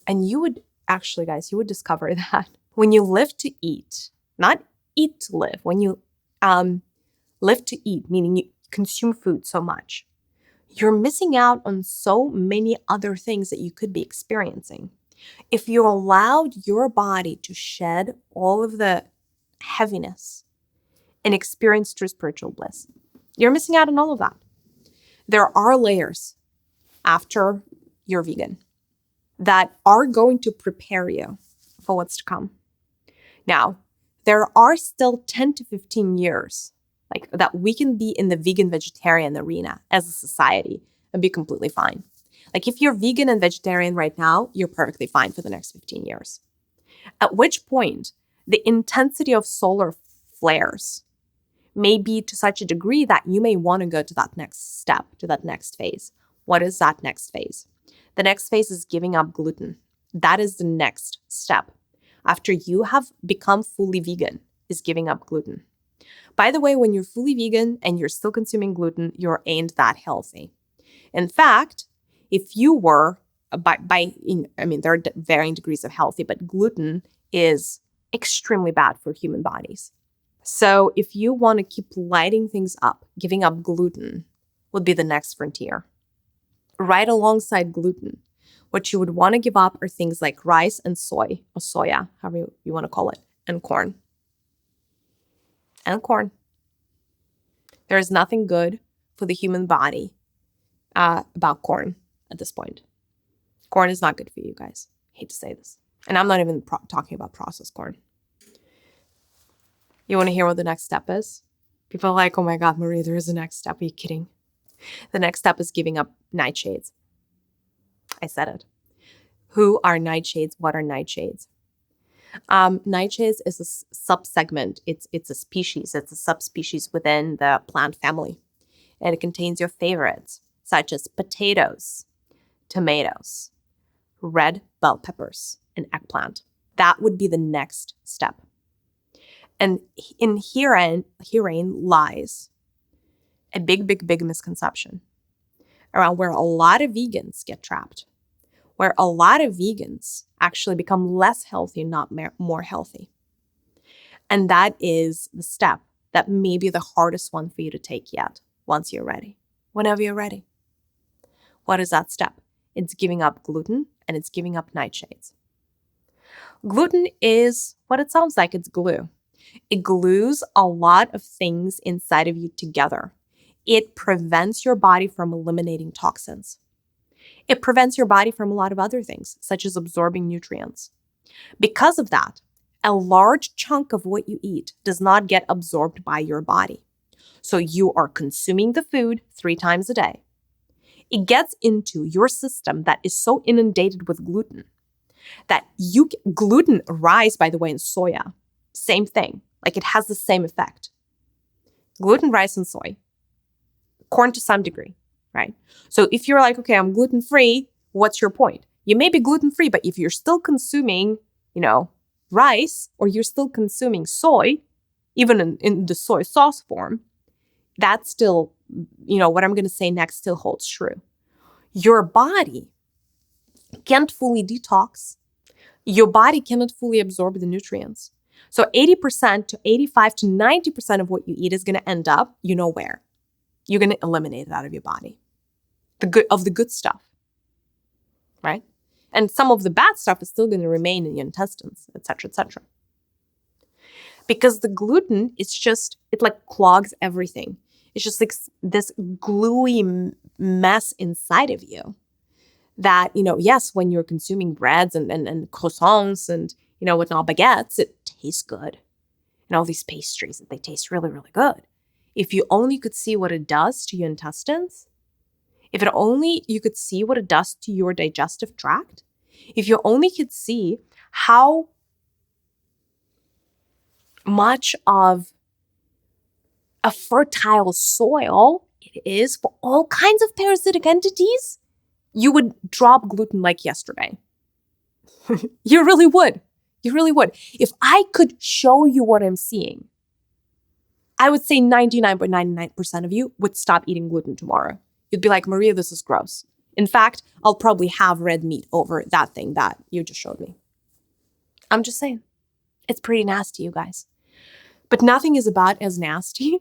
And you would actually, guys, you would discover that when you live to eat, not eat to live, when you live to eat, meaning you consume food so much, you're missing out on so many other things that you could be experiencing. If you allowed your body to shed all of the heaviness and experience true spiritual bliss, you're missing out on all of that. There are layers after you're vegan that are going to prepare you for what's to come. Now, there are still 10 to 15 years that we can be in the vegan vegetarian arena as a society and be completely fine. If you're vegan and vegetarian right now, you're perfectly fine for the next 15 years. At which point, the intensity of solar flares may be to such a degree that you may want to go to that next step, to that next phase. What is that next phase? The next phase is giving up gluten. That is the next step. After you have become fully vegan, is giving up gluten. By the way, when you're fully vegan and you're still consuming gluten, you ain't that healthy. In fact, if you were, there are varying degrees of healthy, but gluten is extremely bad for human bodies. So if you want to keep lighting things up, giving up gluten would be the next frontier. Right alongside gluten, what you would want to give up are things like rice and soy, or soya, however you want to call it, and corn. There is nothing good for the human body about corn at this point. Corn is not good for you guys. I hate to say this. And I'm not even talking about processed corn. You want to hear what the next step is? People are like, oh my God, Maria, there is a next step. Are you kidding? The next step is giving up nightshades. I said it. Who are nightshades? What are nightshades? Nightshades is a subsegment. It's a species. It's a subspecies within the plant family. And it contains your favorites, such as potatoes, tomatoes, red bell peppers, and eggplant. That would be the next step. And herein lies a big misconception around where a lot of vegans get trapped, where a lot of vegans actually become less healthy, not more healthy. And that is the step that may be the hardest one for you to take yet, once you're ready, whenever you're ready. What is that step? It's giving up gluten and it's giving up nightshades. Gluten is what it sounds like. It's glue. It glues a lot of things inside of you together. It prevents your body from eliminating toxins. It prevents your body from a lot of other things, such as absorbing nutrients. Because of that, a large chunk of what you eat does not get absorbed by your body. So you are consuming the food 3 times a day. It gets into your system that is so inundated with gluten that gluten rise, by the way, in soya. Same thing. Like it has the same effect. Gluten rise in soy. Corn to some degree, right? So if you're like, okay, I'm gluten-free, what's your point? You may be gluten-free, but if you're still consuming, rice, or you're still consuming soy, even in the soy sauce form, that's still, what I'm going to say next still holds true. Your body can't fully detox. Your body cannot fully absorb the nutrients. So 80% to 85 to 90% of what you eat is going to end up, where? You're going to eliminate it out of your body. The good stuff, right? And some of the bad stuff is still going to remain in your intestines, et cetera, et cetera. Because the gluten, it like clogs everything. It's just like this gluey mess inside of you that, yes, when you're consuming breads and croissants and, whatnot, baguettes, it tastes good. And all these pastries, they taste really, really good. If you only could see what it does to your intestines, if you could see what it does to your digestive tract, if you only could see how much of a fertile soil it is for all kinds of parasitic entities, you would drop gluten like yesterday. You really would. You really would. If I could show you what I'm seeing, I would say 99.99% of you would stop eating gluten tomorrow. You'd be like, Maria, this is gross. In fact, I'll probably have red meat over that thing that you just showed me. I'm just saying. It's pretty nasty, you guys. But nothing is about as nasty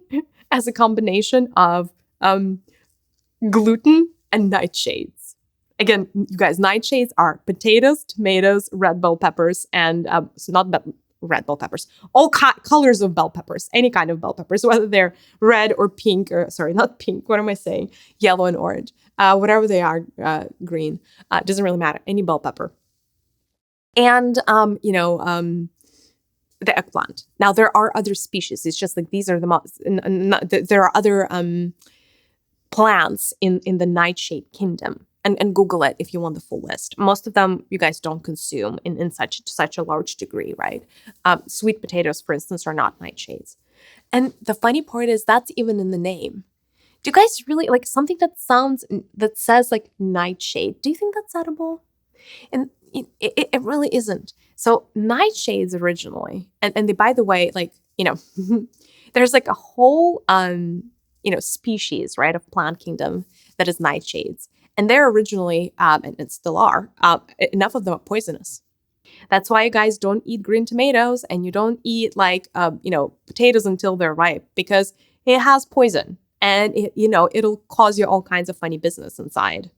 as a combination of gluten and nightshades. Again, you guys, nightshades are potatoes, tomatoes, red bell peppers, and red bell peppers, all colors of bell peppers, any kind of bell peppers, whether they're red or pink, not pink, what am I saying? Yellow and orange, whatever they are, green, doesn't really matter, any bell pepper. And, the eggplant. Now, there are other species. It's just like these are the most, there are other plants in the nightshade kingdom. And Google it if you want the full list. Most of them you guys don't consume in such a large degree, right? Sweet potatoes, for instance, are not nightshades. And the funny part is that's even in the name. Do you guys really like something that says like nightshade? Do you think that's edible? And it really isn't. So nightshades originally, and they, by the way, like, there's like a whole, species, right, of plant kingdom that is nightshades. And they're originally, and it still are, enough of them are poisonous. That's why you guys don't eat green tomatoes and you don't eat potatoes until they're ripe, because it has poison and it'll cause you all kinds of funny business inside.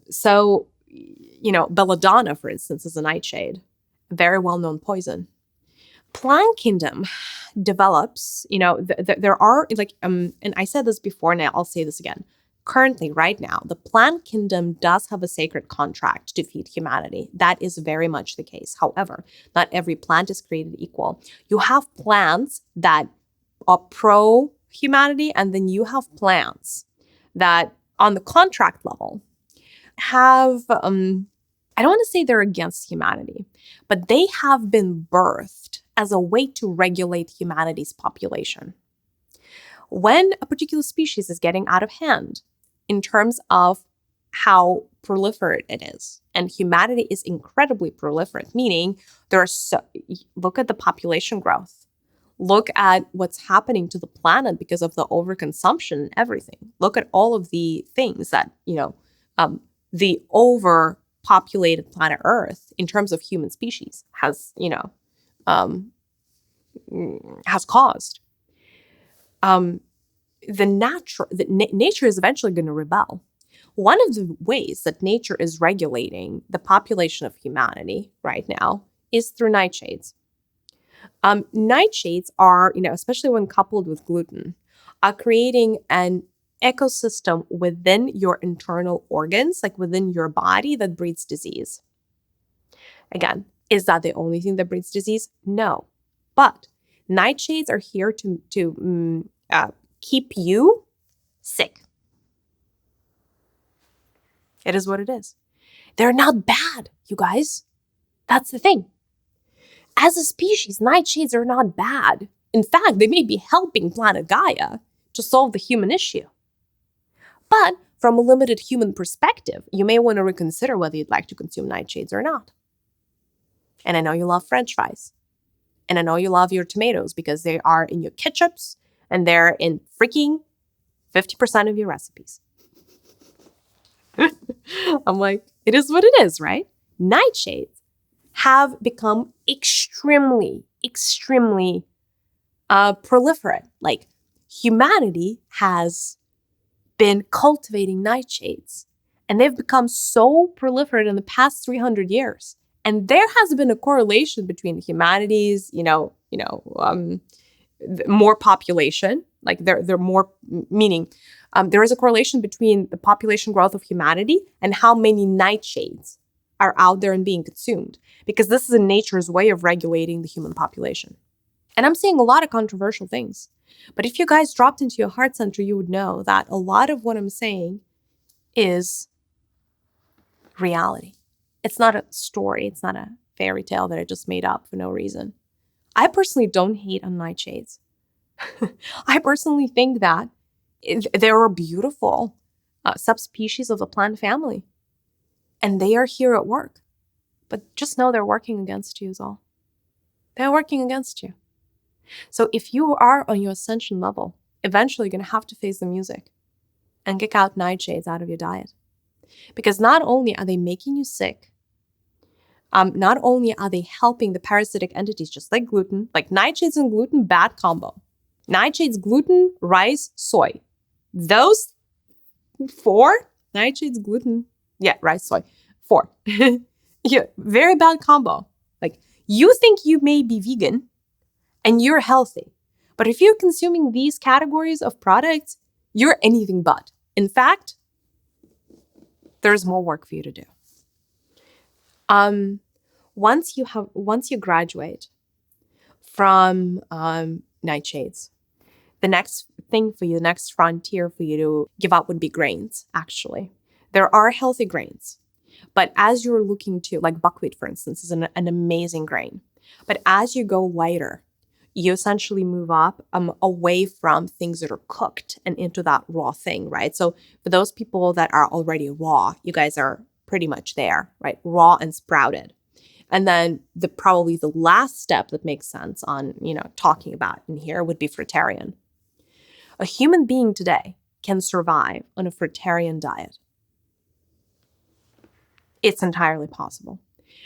So belladonna, for instance, is a nightshade, a very well-known poison. Plant kingdom develops, there are and I said this before and I'll say this again. Currently, right now, the plant kingdom does have a sacred contract to feed humanity. That is very much the case. However, not every plant is created equal. You have plants that are pro-humanity, and then you have plants that, on the contract level, have, I don't want to say they're against humanity, but they have been birthed as a way to regulate humanity's population. When a particular species is getting out of hand, in terms of how proliferate it is. And humanity is incredibly proliferate, meaning look at the population growth. Look at what's happening to the planet because of the overconsumption and everything. Look at all of the things that, the overpopulated planet Earth, in terms of human species, has caused. Nature is eventually going to rebel. One of the ways that nature is regulating the population of humanity right now is through nightshades. Nightshades are, especially when coupled with gluten, are creating an ecosystem within your internal organs, like within your body, that breeds disease. Again, is that the only thing that breeds disease? No. But nightshades are here to keep you sick. It is what it is. They're not bad, you guys. That's the thing. As a species, nightshades are not bad. In fact, they may be helping planet Gaia to solve the human issue. But from a limited human perspective, you may want to reconsider whether you'd like to consume nightshades or not. And I know you love French fries. And I know you love your tomatoes because they are in your ketchups and they're in freaking 50% of your recipes. I'm like, it is what it is, right? Nightshades have become extremely proliferate. Like, humanity has been cultivating nightshades, and they've become so proliferate in the past 300 years. And there has been a correlation between humanity's, more population, like they're more, meaning there is a correlation between the population growth of humanity and how many nightshades are out there and being consumed, because this is nature's way of regulating the human population. And I'm saying a lot of controversial things, but if you guys dropped into your heart center, you would know that a lot of what I'm saying is reality. It's not a story. It's not a fairy tale that I just made up for no reason. I personally don't hate on nightshades. I personally think that they're a beautiful subspecies of the plant family. And they are here at work. But just know they're working against you is all. They're working against you. So if you are on your ascension level, eventually you're going to have to face the music and kick out nightshades out of your diet. Because not only are they making you sick, not only are they helping the parasitic entities, just like gluten, like nightshades and gluten, bad combo. Nightshades, gluten, rice, soy. Those 4, nightshades, gluten, rice, soy, 4. Yeah, very bad combo. Like, you think you may be vegan and you're healthy, but if you're consuming these categories of products, you're anything but. In fact, there's more work for you to do. Once you graduate from nightshades, the next thing for you, the next frontier for you to give up would be grains, actually. There are healthy grains, but as you're looking to, like buckwheat, for instance, is an amazing grain. But as you go lighter, you essentially move up away from things that are cooked and into that raw thing, right? So for those people that are already raw, you guys are pretty much there, right? Raw and sprouted. And then probably the last step that makes sense on, talking about in here would be fruitarian. A human being today can survive on a fruitarian diet. It's entirely possible.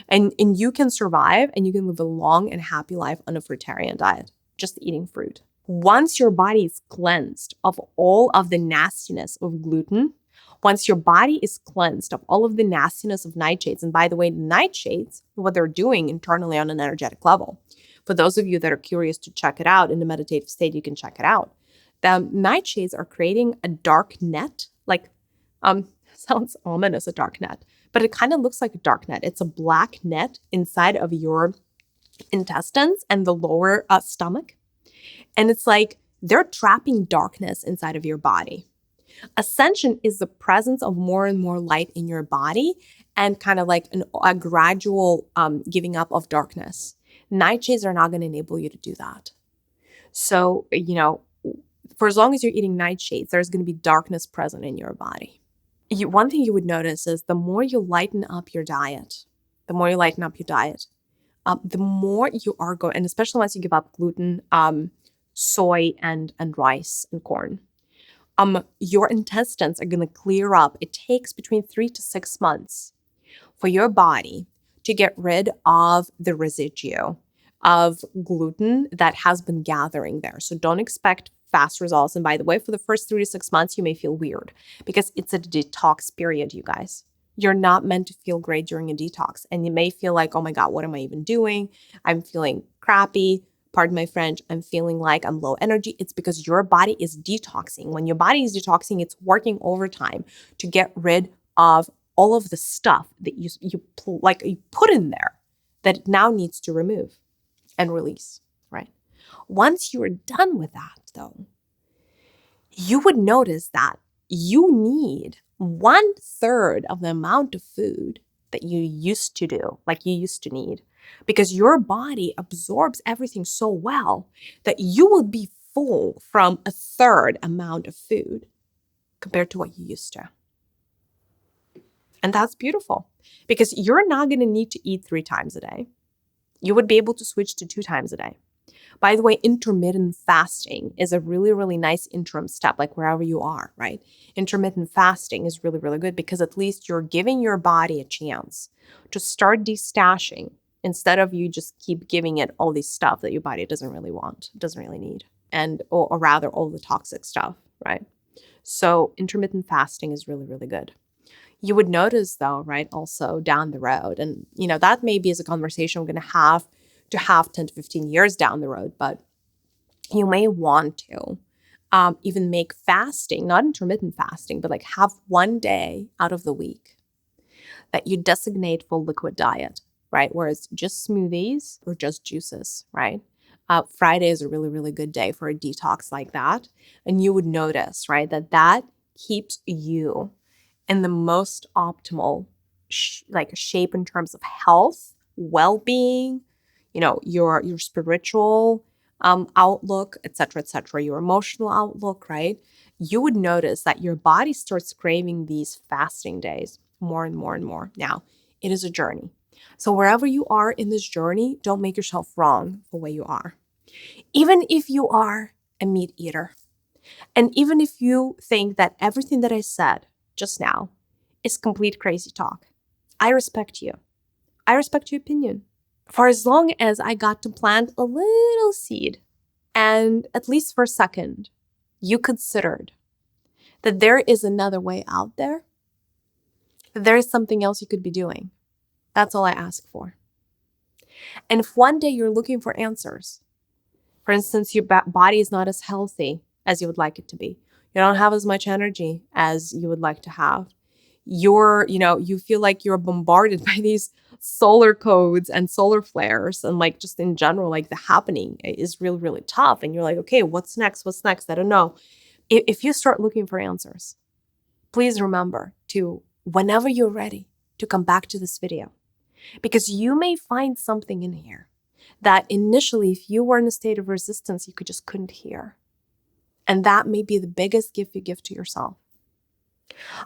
And you can survive and you can live a long and happy life on a fruitarian diet, just eating fruit. Once your body is cleansed of all of the nastiness of gluten, once your body is cleansed of all of the nastiness of nightshades, and by the way, nightshades, what they're doing internally on an energetic level, for those of you that are curious to check it out in a meditative state, you can check it out. The nightshades are creating a dark net, sounds ominous, a dark net, but it kind of looks like a dark net. It's a black net inside of your intestines and the lower stomach. And it's like they're trapping darkness inside of your body. Ascension is the presence of more and more light in your body and kind of like a gradual giving up of darkness. Nightshades are not going to enable you to do that. So, for as long as you're eating nightshades, there's going to be darkness present in your body. One thing you would notice is the more you lighten up your diet, the more you are going, and especially once you give up gluten, soy, and rice and corn, your intestines are going to clear up. It takes between 3 to 6 months for your body to get rid of the residue of gluten that has been gathering there. So don't expect fast results. And by the way, for the first 3 to 6 months, you may feel weird because it's a detox period, you guys. You're not meant to feel great during a detox. And you may feel like, oh my God, what am I even doing? I'm feeling crappy. pardon my French, I'm feeling like I'm low energy, it's because your body is detoxing. When your body is detoxing, it's working overtime to get rid of all of the stuff that you put in there that it now needs to remove and release, right? Once you're done with that, though, you would notice that you need 1/3 of the amount of food that you used to do, like you used to need, because your body absorbs everything so well that you will be full from 1/3 amount of food compared to what you used to. And that's beautiful because you're not going to need to eat 3 times a day. You would be able to switch to 2 times a day. By the way, intermittent fasting is a really, really nice interim step, like wherever you are, right? Intermittent fasting is really, really good because at least you're giving your body a chance to start destashing instead of you just keep giving it all this stuff that your body doesn't really want, doesn't really need, or rather all the toxic stuff, right? So intermittent fasting is really, really good. You would notice though, right, also down the road, and that maybe is a conversation we're going to have 10 to 15 years down the road, but you may want to even make fasting, not intermittent fasting, but like have one day out of the week that you designate for liquid diet, right? Where it's just smoothies or just juices, right? Friday is a really, really good day for a detox like that. And you would notice, right, that keeps you in the most optimal shape in terms of health, well-being, your spiritual outlook, et cetera, your emotional outlook, right? You would notice that your body starts craving these fasting days more and more and more. Now, it is a journey. So wherever you are in this journey, don't make yourself wrong for where you are. Even if you are a meat eater, and even if you think that everything that I said just now is complete crazy talk, I respect you. I respect your opinion. For as long as I got to plant a little seed, and at least for a second, you considered that there is another way out there, that there is something else you could be doing. That's all I ask for. And if one day you're looking for answers, for instance, your body is not as healthy as you would like it to be, you don't have as much energy as you would like to have, you feel like you're bombarded by these solar codes and solar flares, and like just in general, like the happening is really, really tough. And you're like, okay, what's next? I don't know. If you start looking for answers, please remember to, whenever you're ready, to come back to this video, because you may find something in here that initially, if you were in a state of resistance, you just couldn't hear. And that may be the biggest gift you give to yourself.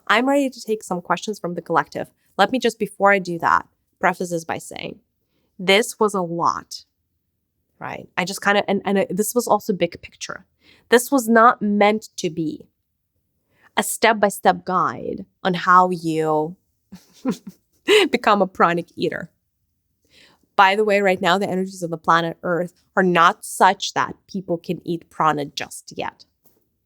I'm ready to take some questions from the collective. Let me just, before I do that, preface this by saying, this was a lot, right? I just kind of, and this was also big picture. This was not meant to be a step-by-step guide on how you become a pranic eater. By the way, right now, the energies of the planet Earth are not such that people can eat prana just yet.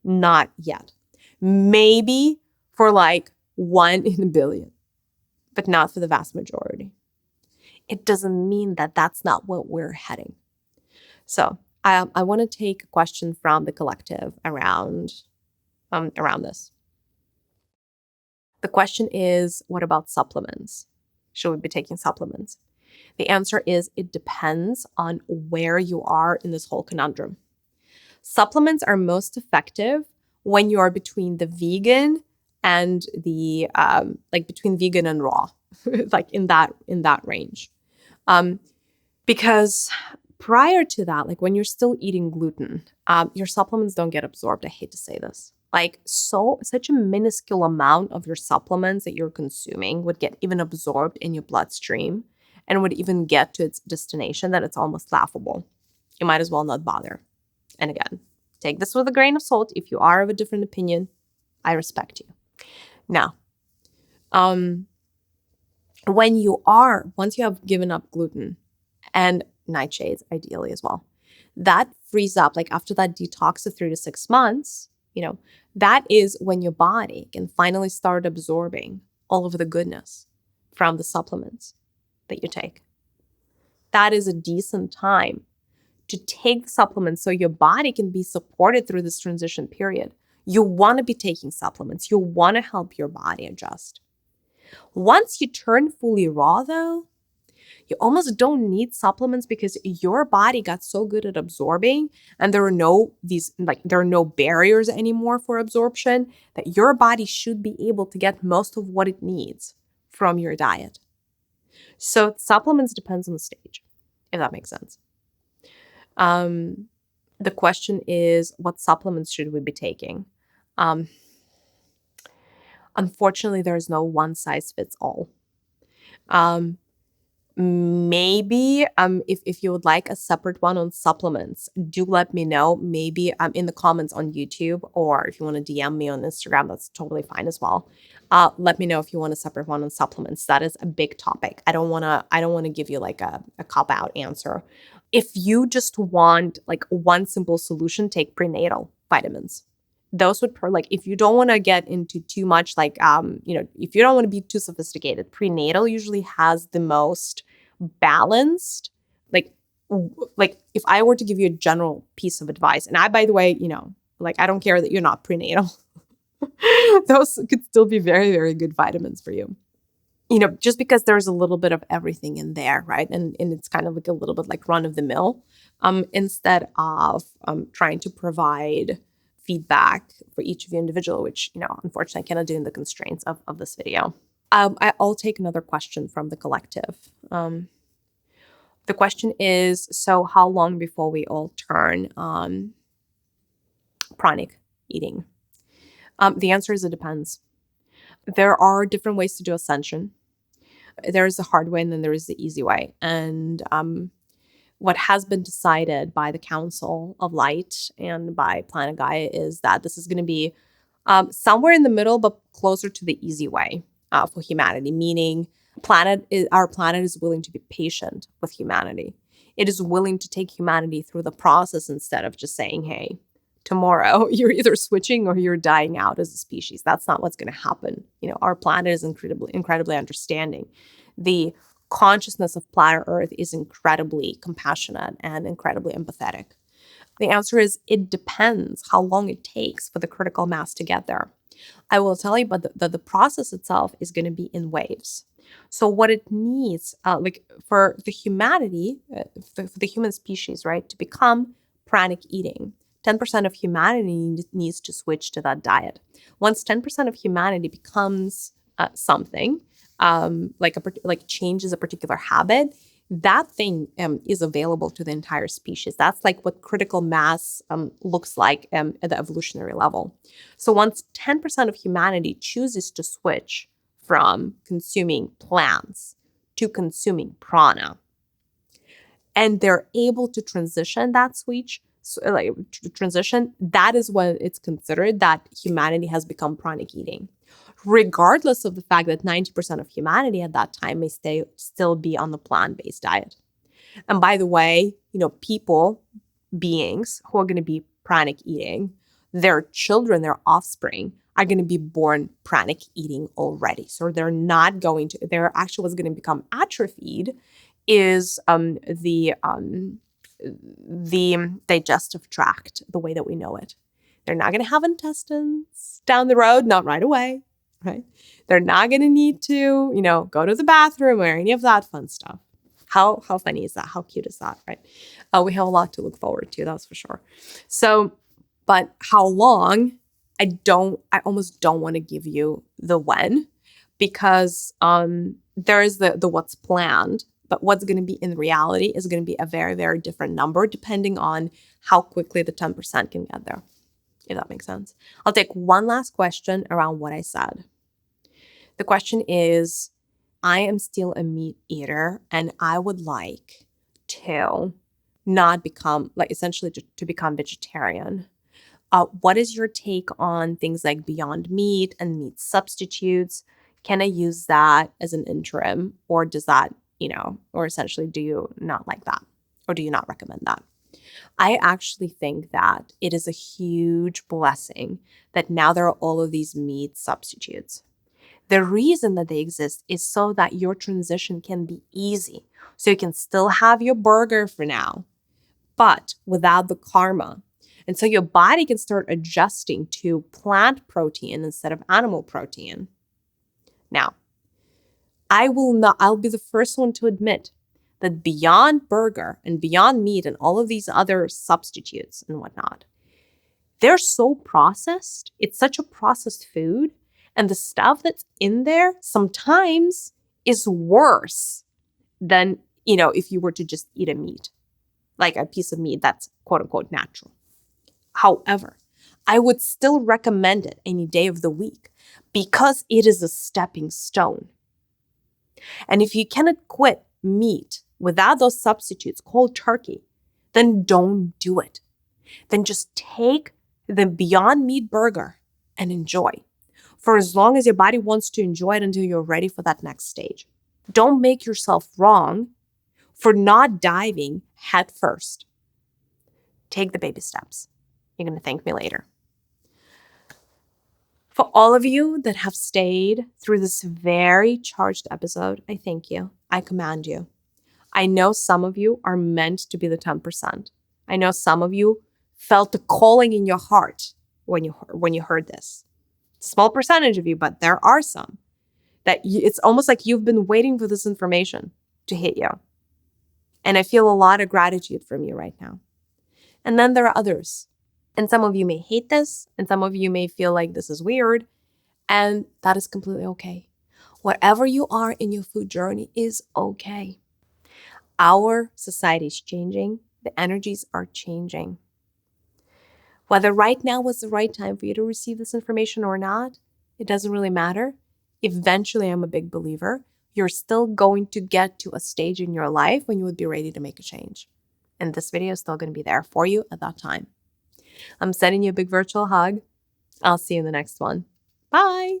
Not yet. Maybe for like 1 in a billion, but not for the vast majority. It doesn't mean that that's not what we're heading. So I want to take a question from the collective around this. The question is, what about supplements? Should we be taking supplements? The answer is, it depends on where you are in this whole conundrum. Supplements are most effective when you are between the vegan and the between vegan and raw, like in that range. Because prior to that, like when you're still eating gluten, your supplements don't get absorbed. I hate to say this. Like such a minuscule amount of your supplements that you're consuming would get even absorbed in your bloodstream and would even get to its destination that it's almost laughable. You might as well not bother. And again, take this with a grain of salt. If you are of a different opinion, I respect you. Now, once you have given up gluten and nightshades, ideally as well, that frees up, like after that detox of 3 to 6 months, that is when your body can finally start absorbing all of the goodness from the supplements that you take. That is a decent time to take the supplements so your body can be supported through this transition period. You want to be taking supplements. You want to help your body adjust. Once you turn fully raw, though, you almost don't need supplements because your body got so good at absorbing, and there are no barriers anymore for absorption, that your body should be able to get most of what it needs from your diet. So supplements depends on the stage, if that makes sense. The question is, what supplements should we be taking? Unfortunately, there's no one size fits all. Maybe if you would like a separate one on supplements, do let me know. Maybe in the comments on YouTube, or if you want to DM me on Instagram, that's totally fine as well. Let me know if you want a separate one on supplements. That is a big topic. I don't want to give you like a cop out answer. If you just want like one simple solution, take prenatal vitamins. Those would if you don't want to get into too much, if you don't want to be too sophisticated, prenatal usually has the most balanced, like if I were to give you a general piece of advice, and by the way, I don't care that you're not prenatal, those could still be very, very good vitamins for you. Just because there's a little bit of everything in there, right? And it's kind of like a little bit like run of the mill, instead of trying to provide feedback for each of you individual, which, unfortunately I cannot do in the constraints of this video. I'll take another question from the collective. The question is, so how long before we all turn pranic eating? The answer is it depends. There are different ways to do ascension. There is the hard way and then there is the easy way. And what has been decided by the Council of Light and by Planet Gaia is that this is going to be somewhere in the middle, but closer to the easy way for humanity, meaning our planet is willing to be patient with humanity. It is willing to take humanity through the process instead of just saying, hey, tomorrow you're either switching or you're dying out as a species. That's not what's going to happen. Our planet is incredibly understanding. The consciousness of planet Earth is incredibly compassionate and incredibly empathetic. The answer is it depends how long it takes for the critical mass to get there. I will tell you, but the process itself is going to be in waves. So what it needs, for the humanity, for the human species, right, to become pranic eating, 10% of humanity needs to switch to that diet. Once 10% of humanity becomes something, changes a particular habit, that thing is available to the entire species. That's like what critical mass looks like at the evolutionary level. So once 10% of humanity chooses to switch from consuming plants to consuming prana, and they're able to transition that switch, that is when it's considered that humanity has become pranic eating, regardless of the fact that 90% of humanity at that time may still be on the plant-based diet. And by the way, beings who are going to be pranic eating, their children, their offspring, are going to be born pranic eating already. So they're actually what's going to become atrophied is the digestive tract, the way that we know it. They're not going to have intestines down the road, not right away, right? They're not going to need to, go to the bathroom or any of that fun stuff. How funny is that? How cute is that, right? We have a lot to look forward to, that's for sure. So, but how long? I almost don't want to give you the when, because there is the what's planned, but what's going to be in reality is going to be a very, very different number depending on how quickly the 10% can get there, if that makes sense. I'll take one last question around what I said. The question is, I am still a meat eater and I would like to not become, essentially to become vegetarian. What is your take on things like Beyond Meat and meat substitutes? Can I use that as an interim, or does that, or essentially do you not like that? Or do you not recommend that? I actually think that it is a huge blessing that now there are all of these meat substitutes. The reason that they exist is so that your transition can be easy. So you can still have your burger for now, but without the karma. And so your body can start adjusting to plant protein instead of animal protein. Now, I'll be the first one to admit that Beyond Burger and Beyond Meat and all of these other substitutes and whatnot, they're so processed. It's such a processed food. And the stuff that's in there sometimes is worse than, if you were to just eat a meat, like a piece of meat that's quote unquote natural. However, I would still recommend it any day of the week because it is a stepping stone. And if you cannot quit meat without those substitutes, cold turkey, then don't do it. Then just take the Beyond Meat burger and enjoy for as long as your body wants to enjoy it until you're ready for that next stage. Don't make yourself wrong for not diving head first. Take the baby steps. You're going to thank me later. For all of you that have stayed through this very charged episode, I thank you. I commend you. I know some of you are meant to be the 10%. I know some of you felt the calling in your heart when you heard this. Small percentage of you, but there are some that it's almost like you've been waiting for this information to hit you. And I feel a lot of gratitude from you right now. And then there are others. And some of you may hate this, and some of you may feel like this is weird, and that is completely okay. Wherever you are in your food journey is okay. Our society is changing. The energies are changing. Whether right now was the right time for you to receive this information or not, it doesn't really matter. Eventually, I'm a big believer, you're still going to get to a stage in your life when you would be ready to make a change. And this video is still going to be there for you at that time. I'm sending you a big virtual hug. I'll see you in the next one. Bye.